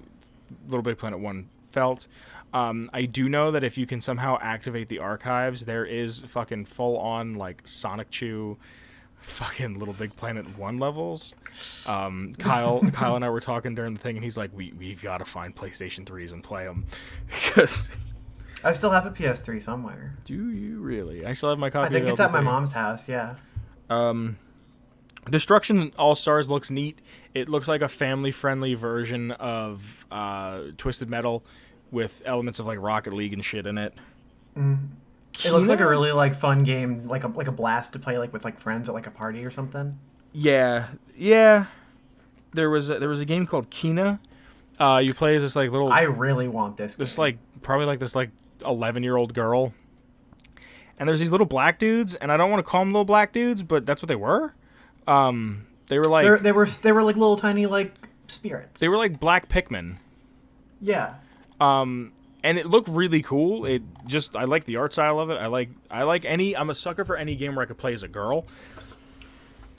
Little Big Planet 1 felt. I do know that if you can somehow activate the archives, there is fucking full-on, like, Sonic Chew, fucking Little Big Planet 1 levels. Kyle and I were talking during the thing, and he's like, we've got to find PlayStation 3s and play them. Because I still have a PS3 somewhere. Do you really? I still have my copy. I think it's at my mom's house, yeah. Destruction All-Stars looks neat. It looks like a family-friendly version of Twisted Metal, with elements of like Rocket League and shit in it. It looks like a really like fun game, like a blast to play like with like friends at like a party or something. Yeah. There was a game called Kina. You play as this like little. I really want this. This like probably like this like 11-year-old girl. And there's these little black dudes, and I don't want to call them little black dudes, but that's what they were. They were like they were like little tiny like spirits. They were like black Pikmin. Yeah. And it looked really cool. I like the art style of it. I'm a sucker for any game where I could play as a girl.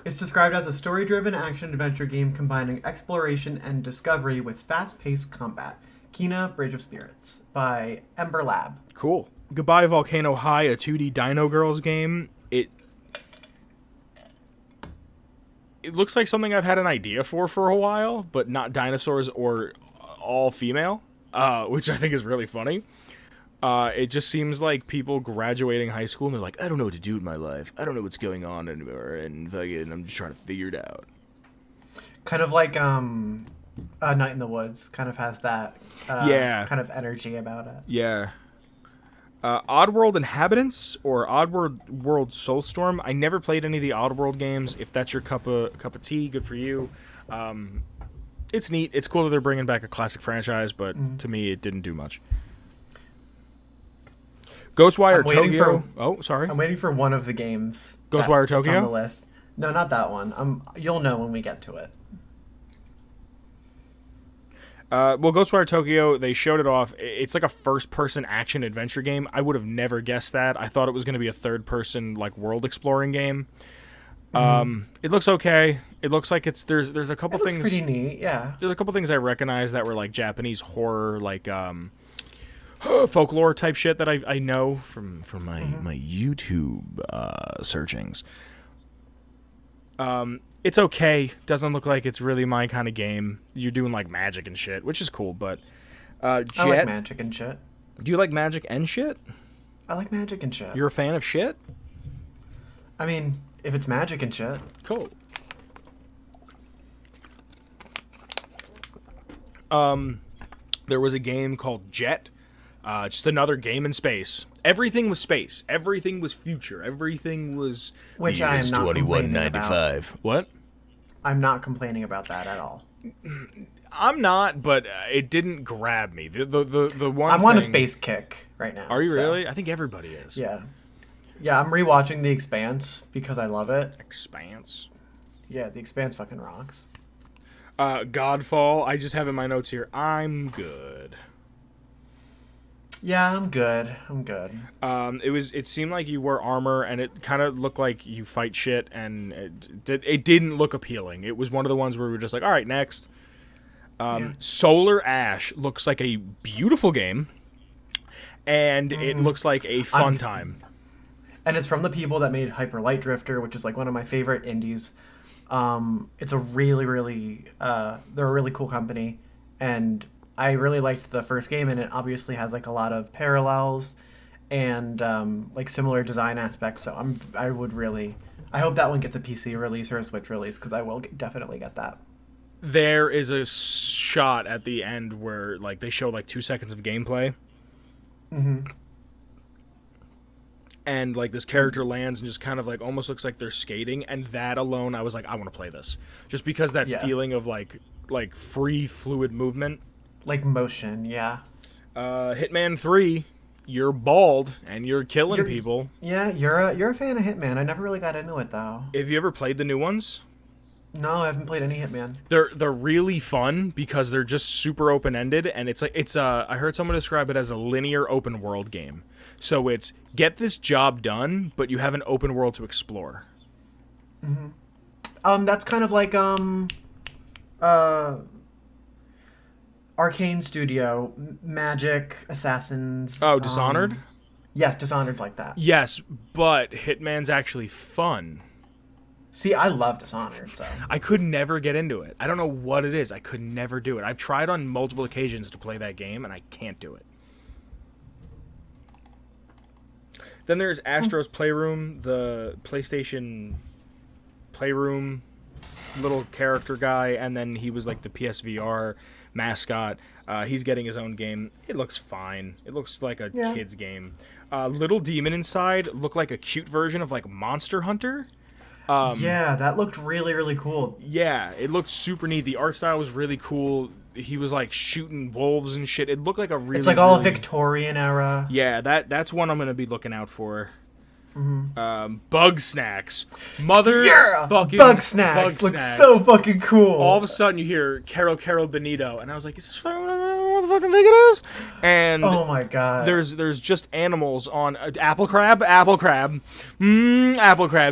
It's described as a story-driven action-adventure game combining exploration and discovery with fast-paced combat. Kina, Bridge of Spirits by Ember Lab. Cool. Goodbye Volcano High, a 2D Dino Girls game. It looks like something I've had an idea for a while, but not dinosaurs or all female, which I think is really funny. It just seems like people graduating high school and they're like, I don't know what to do with my life. I don't know what's going on anymore, and fucking, I'm just trying to figure it out. Kind of like Night in the Woods kind of has that kind of energy about it. Yeah. Oddworld Inhabitants or Oddworld Soulstorm. I never played any of the Oddworld games. If that's your cup of tea, good for you. It's neat. It's cool that they're bringing back a classic franchise, but to me, it didn't do much. Ghostwire Tokyo. Sorry. I'm waiting for one of the games. Ghostwire Tokyo? On the list. No, not that one. You'll know when we get to it. Well, Ghostwire Tokyo, they showed it off. It's like a first-person action-adventure game. I would have never guessed that. I thought it was going to be a third-person, like, world-exploring game. It looks okay. It looks like there's a couple things. It looks pretty neat, yeah. There's a couple things I recognize that were like Japanese horror, like folklore type shit that I know from my YouTube searchings. It's okay. Doesn't look like it's really my kind of game. You're doing like magic and shit, which is cool, but I like magic and shit. Do you like magic and shit? I like magic and shit. You're a fan of shit? I mean, if it's magic and shit. Cool. There was a game called Jet. Just another game in space. Everything was space. Everything was future. Everything was. Which I am not 2195. What? I'm not complaining about that at all. I'm not, but it didn't grab me. The one. I'm on a space kick right now. Are you really? I think everybody is. Yeah. Yeah, I'm rewatching The Expanse because I love it. Expanse. Yeah, The Expanse fucking rocks. Godfall. I just have in my notes here. I'm good. Yeah, I'm good. It seemed like you wore armor, and it kind of looked like you fight shit, and it didn't look appealing. It was one of the ones where we were just like, all right, next. Solar Ash looks like a beautiful game, and it looks like a fun time. And it's from the people that made Hyper Light Drifter, which is like one of my favorite indies. It's a really, really, they're a really cool company, and I really liked the first game, and it obviously has like a lot of parallels and like similar design aspects. So I hope that one gets a PC release or a Switch release, because I will definitely get that. There is a shot at the end where like they show like 2 seconds of gameplay. And like this character lands and just kind of like almost looks like they're skating, and that alone I was like, I want to play this. Just because that feeling of like free fluid movement. Like motion, yeah. Hitman 3, you're bald and you're killing people. Yeah, you're a fan of Hitman. I never really got into it though. Have you ever played the new ones? No, I haven't played any Hitman. They're really fun because they're just super open-ended, and it's I heard someone describe it as a linear open world game. So it's get this job done, but you have an open world to explore. That's kind of like Arcane Studio, Magic, Assassins. Oh, Dishonored? Yes, Dishonored's like that. Yes, but Hitman's actually fun. See, I love Dishonored, so. I could never get into it. I don't know what it is. I could never do it. I've tried on multiple occasions to play that game, and I can't do it. Then there's Astro's Playroom, the PlayStation Playroom little character guy, and then he was like the PSVR mascot. He's getting his own game. It looks fine. It looks like a kid's game. Little Demon Inside looked like a cute version of like Monster Hunter. Yeah, that looked really, really cool. Yeah, it looked super neat. The art style was really cool. He was like shooting wolves and shit. It looked like a really. It's like all Victorian era. Yeah, that's one I'm gonna be looking out for. Bug Snacks, fucking Bug Snacks looks so fucking cool. All of a sudden, you hear Caro Benito, and I was like, "Is this what the fucking think it is. And Oh my god. there's just animals on apple crab, apple crab,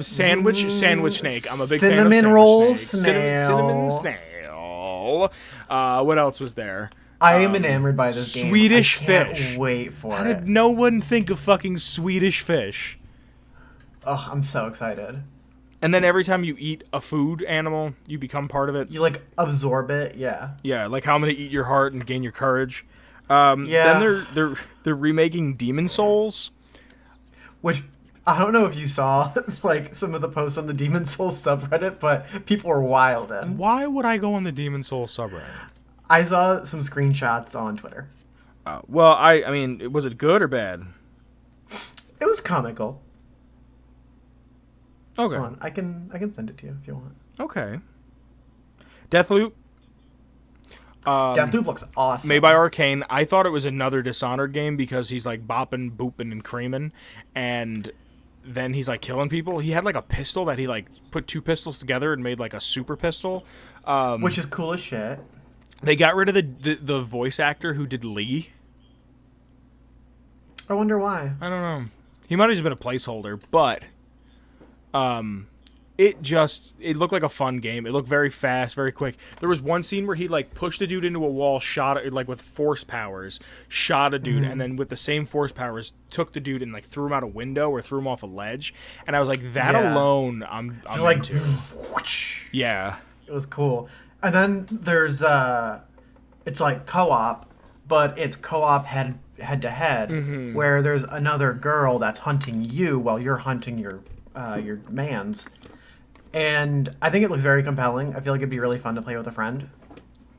sandwich snake. I'm a big fan of cinnamon sandwich roll snake. Cinnamon snail. snail. What else was there? I am enamored by this game. Swedish I can't fish. wait for How it. did no one think of fucking Swedish fish? Oh, I'm so excited. And then every time you eat a food animal, you become part of it. You like absorb it, yeah. Yeah, like how I'm gonna eat your heart and gain your courage. Yeah. Then they're remaking Demon Souls. Which I don't know if you saw like some of the posts on the Demon Souls subreddit, but people were wild in. Why would I go on the Demon Souls subreddit? I saw some screenshots on Twitter. Well, I mean, was it good or bad? It was comical. Okay. Hold on, I can send it to you if you want. Okay. Deathloop. Deathloop looks awesome. Made by Arcane. I thought it was another Dishonored game because he's like bopping, booping, and creaming, and then he's like killing people. He had like a pistol that he like put two pistols together and made like a super pistol. Which is cool as shit. They got rid of the voice actor who did Lee. I wonder why. I don't know. He might have just been a placeholder, but it looked like a fun game. It looked very fast, very quick. There was one scene where he like pushed a dude into a wall, shot it like with force powers, shot a dude, and then with the same force powers took the dude and like threw him out a window or threw him off a ledge. And I was like, that Yeah. alone, I'm Like, into. Yeah. it was cool. And then there's it's like co-op, but it's co-op head to head, where there's another girl that's hunting you while you're hunting your mans. And I think it looks very compelling. I feel like it'd be really fun to play with a friend.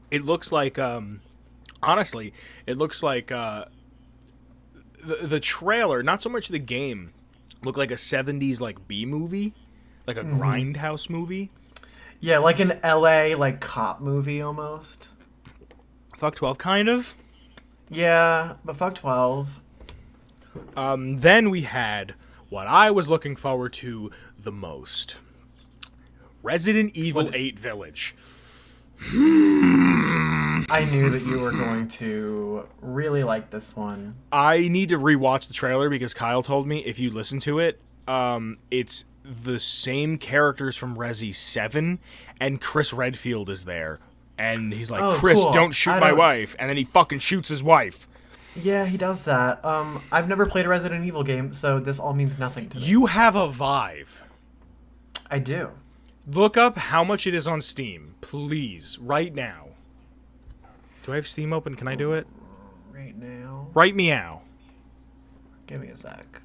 It looks like, honestly, it looks like the trailer, not so much the game, looked like a 70s like B movie, like a grindhouse movie. Yeah, like an LA like cop movie almost. Fuck 12, kind of. Yeah, but fuck 12. Then we had what I was looking forward to the most. Resident Evil 8 Village. I knew that you were going to really like this one. I need to rewatch the trailer because Kyle told me if you listen to it, it's the same characters from Resi 7, and Chris Redfield is there. And he's like, Oh, Chris, cool. don't shoot I my don't- wife. And then he fucking shoots his wife. Yeah, he does that. I've never played a Resident Evil game, so this all means nothing to me. You have a Vive. I do. Look up how much it is on Steam, please, right now. Do I have Steam open? Can I do it? Right now. Right meow. Give me a sec.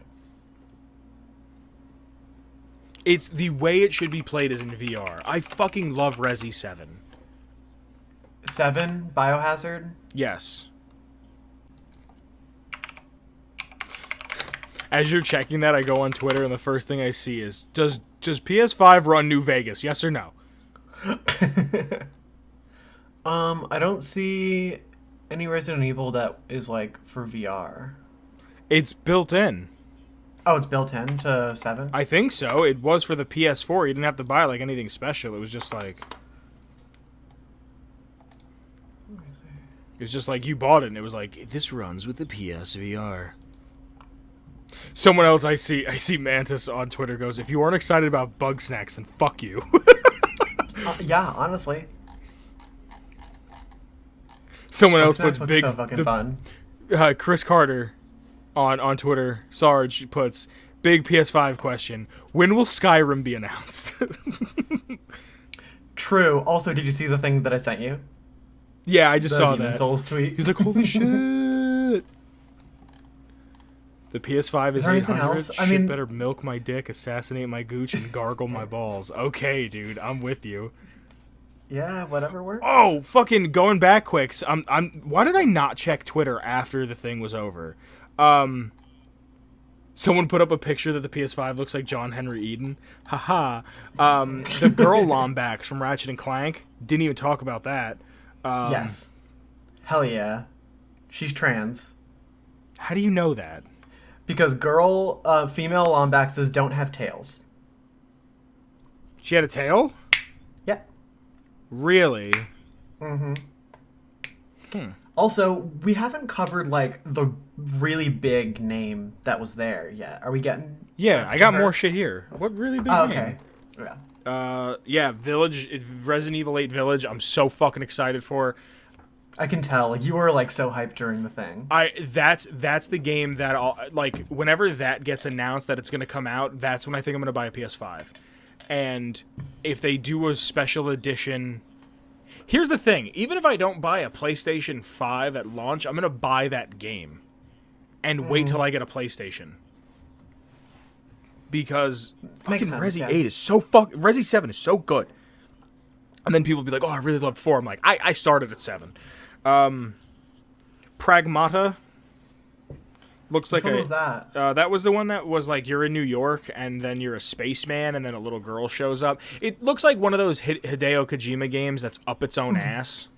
It's the way it should be played is in VR. I fucking love Resi 7. 7, Biohazard. Yes. As you're checking that, I go on Twitter and the first thing I see is, does PS5 run New Vegas? Yes or no? I don't see any Resident Evil that is like for VR. It's built in. Oh, it's built in to 7? I think so. It was for the PS4. You didn't have to buy like anything special. It was just like you bought it and it was like, this runs with the PSVR. Someone else I see Mantis on Twitter goes, if you aren't excited about Bug Snacks, then fuck you. Yeah, honestly. Someone else Snacks puts looks big so fucking fun. Chris Carter on Twitter, Sarge puts big PS5 question. When will Skyrim be announced? True. Also, did you see the thing that I sent you? Yeah, I just The saw Demon that. Souls tweet. He's like, holy shit. The PS5 is there anything 800. else? Shit I mean- better milk my dick, assassinate my gooch, and gargle my balls. Okay, dude, I'm with you. Yeah, whatever works. Oh, fucking going back quick. So why did I not check Twitter after the thing was over? Someone put up a picture that the PS5 looks like John Henry Eden. Haha. The girl Lombax from Ratchet and Clank. Didn't even talk about that. Yes. Hell yeah. She's trans. How do you know that? Because female Lombaxes don't have tails. She had a tail? Yeah. Really? Mm-hmm. Also, we haven't covered like the really big name that was there yet. Are we getting? Yeah, to I got her? more shit here. What really big Oh, name? okay. Yeah. Yeah, Village, Resident Evil 8 Village. I'm so fucking excited for. I can tell. Like you were like so hyped during the thing. That's the game that like whenever that gets announced that it's gonna come out, that's when I think I'm gonna buy a PS5. And if they do a special edition, here's the thing: even if I don't buy a PlayStation 5 at launch, I'm gonna buy that game and wait till I get a PlayStation. Because fucking sense, Resi yeah. 8 is so Resi 7 is so good. And then people be like, "Oh, I really love 4." I'm like, I started at 7. Pragmata looks Which like one was that? that was the one that was like you're in New York and then you're a spaceman and then a little girl shows up. It looks like one of those Hideo Kojima games that's up its own ass.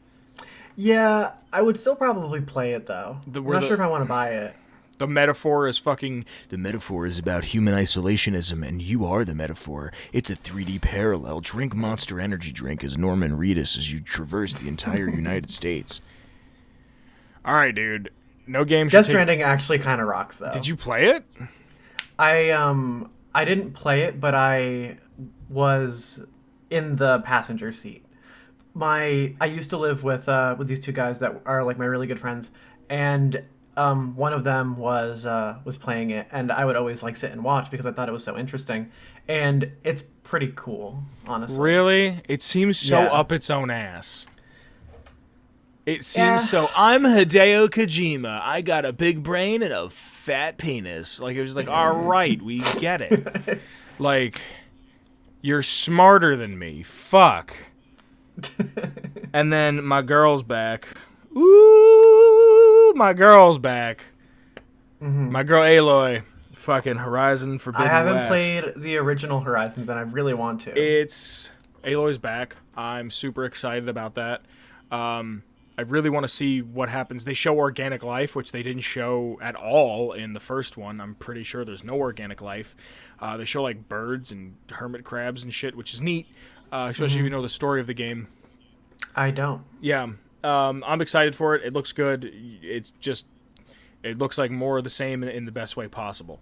Yeah, I would still probably play it though. I'm not sure if I want to buy it. The metaphor is fucking... The metaphor is about human isolationism, and you are the metaphor. It's a 3D parallel. Drink Monster Energy drink as Norman Reedus as you traverse the entire United States. All right, dude. No game should Death take... Stranding actually kind of rocks though. Did you play it? I didn't play it, but I was in the passenger seat. I used to live with these two guys that are like my really good friends, and one of them was playing it, and I would always like sit and watch because I thought it was so interesting, and it's pretty cool, honestly. Really? It seems so Yeah. up its own ass. It seems so. I'm Hideo Kojima. I got a big brain and a fat penis. Like it was like, all right, we get it. Like, you're smarter than me. Fuck. And then my girl's back. Ooh, my girl's back. My girl Aloy. Fucking Horizon Forbidden I haven't West. played the original Horizons, and I really want to. Aloy's back. I'm super excited about that. I really want to see what happens. They show organic life, which they didn't show at all in the first one. I'm pretty sure there's no organic life. They show like birds and hermit crabs and shit, which is neat, especially if you know the story of the game. I don't. Yeah, I'm excited for it. It looks good. It looks like more of the same in the best way possible.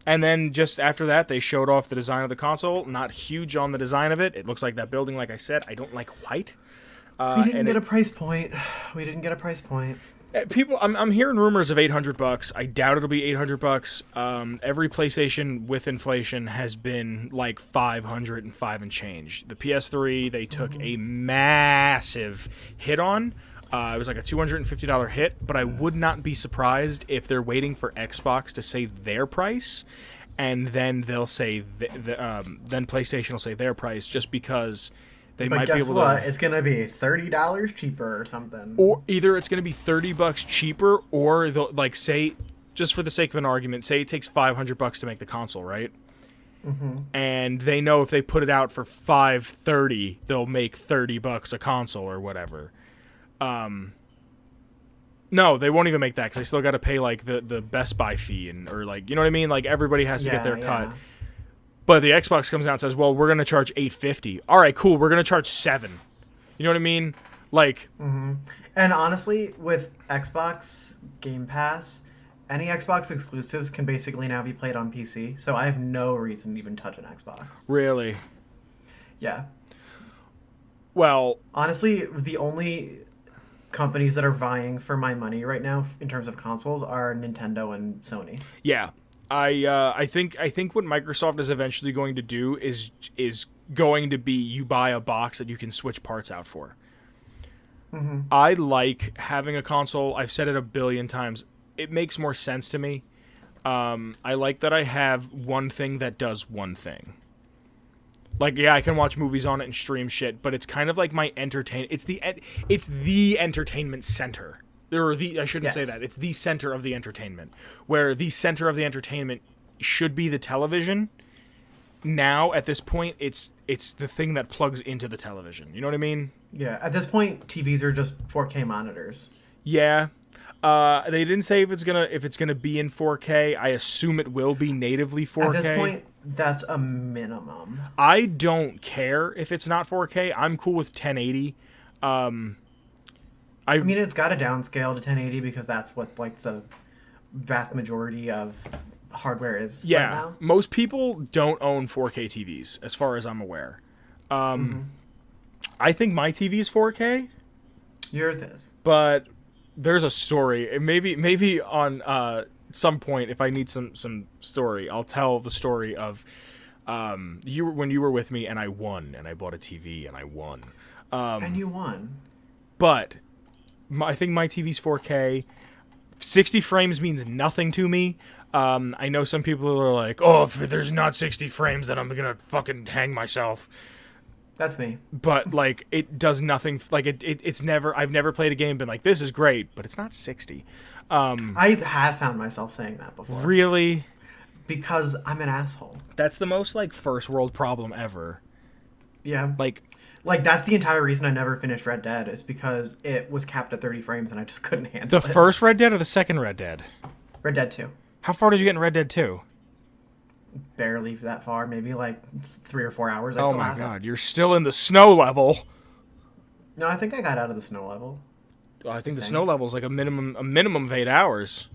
And then just after that, they showed off the design of the console. Not huge on the design of it. It looks like that building, like I said, I don't like white. We didn't get a price point. We didn't get a price point. People, I'm hearing rumors of $800. I doubt it'll be $800. Every PlayStation with inflation has been like $505 and change. The PS3 they took a massive hit on. It was like a $250 hit, but I would not be surprised if they're waiting for Xbox to say their price, and then they'll say then PlayStation will say their price, just because they But might guess be able what? to. It's gonna be $30 cheaper or something. Or either it's going to be $30 cheaper, or they'll like say, just for the sake of an argument, say it takes $500 to make the console, right? And they know if they put it out for $530, they'll make $30 a console or whatever. No, they won't even make that because they still got to pay like the Best Buy fee or like, you know what I mean? Like everybody has to get their cut. But the Xbox comes out and says, "Well, we're gonna charge $850." All right, cool. We're gonna charge $7. You know what I mean? Like. And honestly, with Xbox Game Pass, any Xbox exclusives can basically now be played on PC. So I have no reason to even touch an Xbox. Really? Yeah. Well, Honestly, the only companies that are vying for my money right now in terms of consoles are Nintendo and Sony. yeah. I think what Microsoft is eventually going to do is going to be you buy a box that you can switch parts out for. I like having a console. I've said it a billion times. It makes more sense to me. I like that I have one thing that does one thing. Like, yeah, I can watch movies on it and stream shit, but it's kind of like my it's the entertainment center. I shouldn't say that. It's the center of the entertainment. Where the center of the entertainment should be the television. Now, at this point, it's the thing that plugs into the television. You know what I mean? Yeah, at this point, TVs are just 4K monitors. Yeah. They didn't say if it's gonna be in 4K. I assume it will be natively 4K. At this point, That's a minimum. I don't care if it's not 4K. I'm cool with 1080. I mean, it's got to downscale to 1080 because that's what like the vast majority of hardware is right now. Most people don't own 4K TVs, as far as I'm aware. I think my TV is 4K. Yours is. But there's a story. Maybe on some point, if I need some story, I'll tell the story of when you were with me and I won and I bought a TV and I won. And you won. But I think my TV's 4K. 60 frames means nothing to me. I know some people are like, oh, if there's not 60 frames, then I'm gonna fucking hang myself. That's me. But like, it does nothing. Like it's never. I've never played a game and been like, this is great, but it's not 60. I have found myself saying that before. Really? Because I'm an asshole. That's the most like first world problem ever. Yeah. Like that's the entire reason I never finished Red Dead is because it was capped at 30 frames and I just couldn't handle it. The first Red Dead or the second Red Dead? Red Dead 2. How far did you get in Red Dead 2? Barely that far, maybe like 3 or 4 hours. Oh my god, you're still in the snow level. No, I think I got out of the snow level. I think the snow level is like a minimum of 8 hours.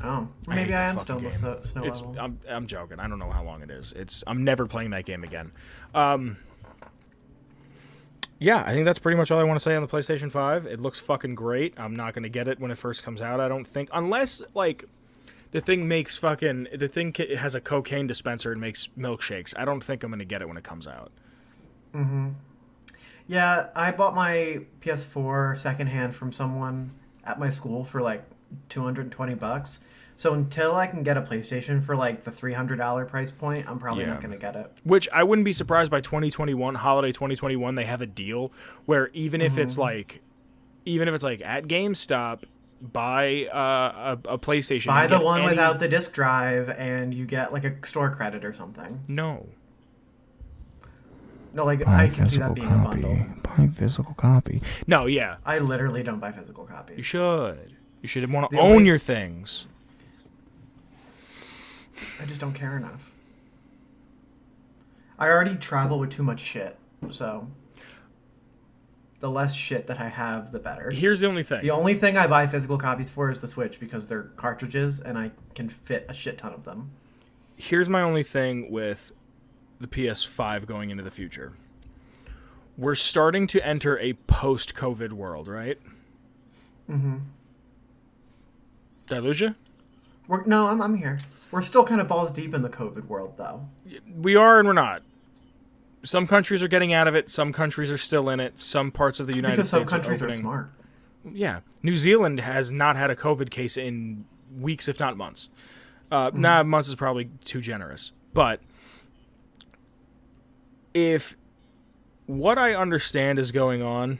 Oh, maybe I am still in the snow level. I'm joking. I don't know how long it is. I'm never playing that game again. Yeah, I think that's pretty much all I want to say on the PlayStation 5. It looks fucking great. I'm not going to get it when it first comes out, I don't think. Unless, like, the thing has a cocaine dispenser and makes milkshakes. I don't think I'm going to get it when it comes out. Mm-hmm. Yeah, I bought my PS4 secondhand from someone at my school for, like, $220. So until I can get a PlayStation for like the $300 price point, I'm probably not going to get it. Which I wouldn't be surprised by 2021, holiday 2021, they have a deal where even if it's like at GameStop, buy a PlayStation. Buy the one without the disc drive, and you get like a store credit or something. No, like I can see that being a bundle. Buy physical copy. No, yeah. I literally don't buy physical copies. You should. You should want to own your things. I just don't care enough. I already travel with too much shit, so the less shit that I have, the better. Here's the only thing. The only thing I buy physical copies for is the Switch because they're cartridges and I can fit a shit ton of them. Here's my only thing with the PS5 going into the future. We're starting to enter a post-COVID world, right? Mm-hmm. Did I lose you? No, I'm here. We're still kind of balls deep in the COVID world, though. We are and we're not. Some countries are getting out of it. Some countries are still in it. Some parts of the United States are opening. Because some countries are smart. Yeah. New Zealand has not had a COVID case in weeks, if not months. Months is probably too generous. But if what I understand is going on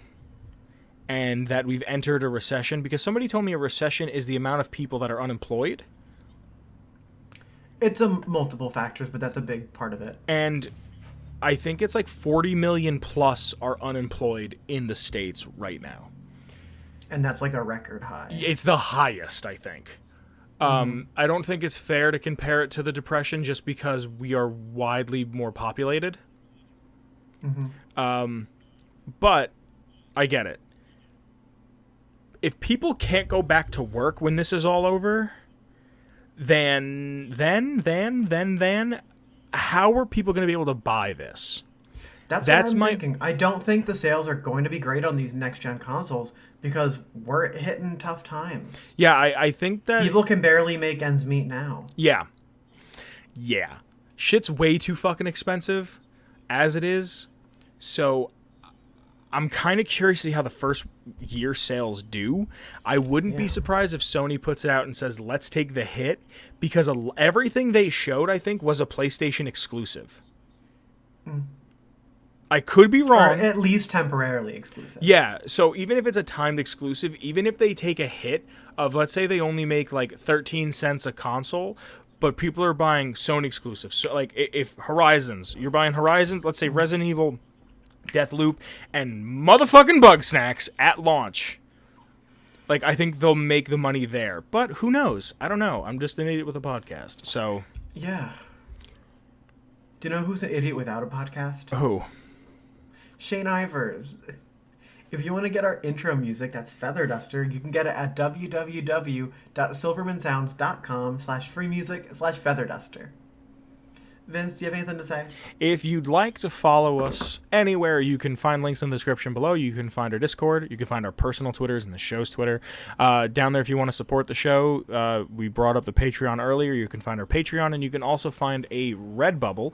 and that we've entered a recession, because somebody told me a recession is the amount of people that are unemployed. It's a multiple factors, but that's a big part of it. And I think it's like 40 million plus are unemployed in the States right now. And that's like a record high. It's the highest, I think. I don't think it's fair to compare it to the Depression just because we are widely more populated. But I get it. If people can't go back to work when this is all over, then how are people going to be able to buy this? That's what I'm thinking. I don't think the sales are going to be great on these next-gen consoles because we're hitting tough times. Yeah, I think that... People can barely make ends meet now. Yeah. Shit's way too fucking expensive as it is, so I'm kind of curious to see how the first year sales do. I wouldn't be surprised if Sony puts it out and says, let's take the hit, because everything they showed, I think, was a PlayStation exclusive. I could be wrong. Or at least temporarily exclusive. Yeah, so even if it's a timed exclusive, even if they take a hit of, let's say they only make like 13 cents a console, but people are buying Sony exclusives. So like if you're buying Horizons, let's say Resident Evil, Deathloop, and motherfucking Bugsnax at launch. Like, I think they'll make the money there. But who knows? I don't know. I'm just an idiot with a podcast. So yeah. Do you know who's an idiot without a podcast? Oh, Shane Ivers. If you want to get our intro music, that's Feather Duster, you can get it at www.silvermansounds.com/freemusic/featherduster. Vince, do you have anything to say? if you'd like to follow us anywhere, you can find links in the description below. You can find our Discord. You can find our personal Twitters and the show's Twitter. Down there, if you want to support the show, we brought up the Patreon earlier. You can find our Patreon, and you can also find a Redbubble.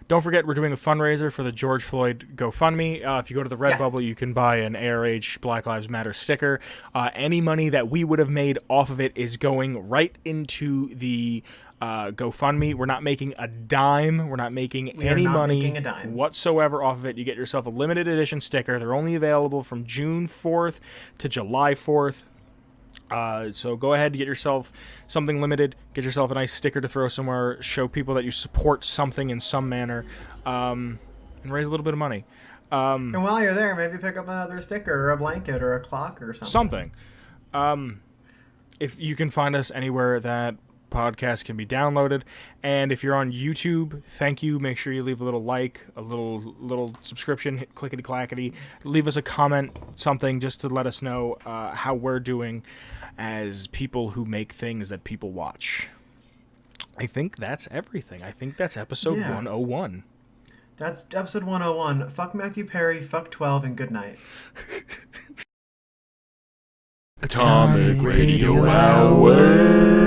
Don't forget, we're doing a fundraiser for the George Floyd GoFundMe. If you go to the Redbubble, you can buy an ARH Black Lives Matter sticker. Any money that we would have made off of it is going right into the GoFundMe. We're not making a dime. We're not making any money whatsoever off of it. You get yourself a limited edition sticker. They're only available from June 4th to July 4th. So go ahead and get yourself something limited. Get yourself a nice sticker to throw somewhere. Show people that you support something in some manner, and raise a little bit of money. And while you're there, maybe pick up another sticker or a blanket or a clock or something. If you can find us anywhere that podcast can be downloaded, and if you're on YouTube, thank you. Make sure you leave a little like, a little subscription, hit clickety clackety, leave us a comment, something just to let us know how we're doing as people who make things that people watch. I think that's everything. I think that's episode 101. That's episode 101. Fuck Matthew Perry, fuck 12, and good night. Atomic Radio Hour.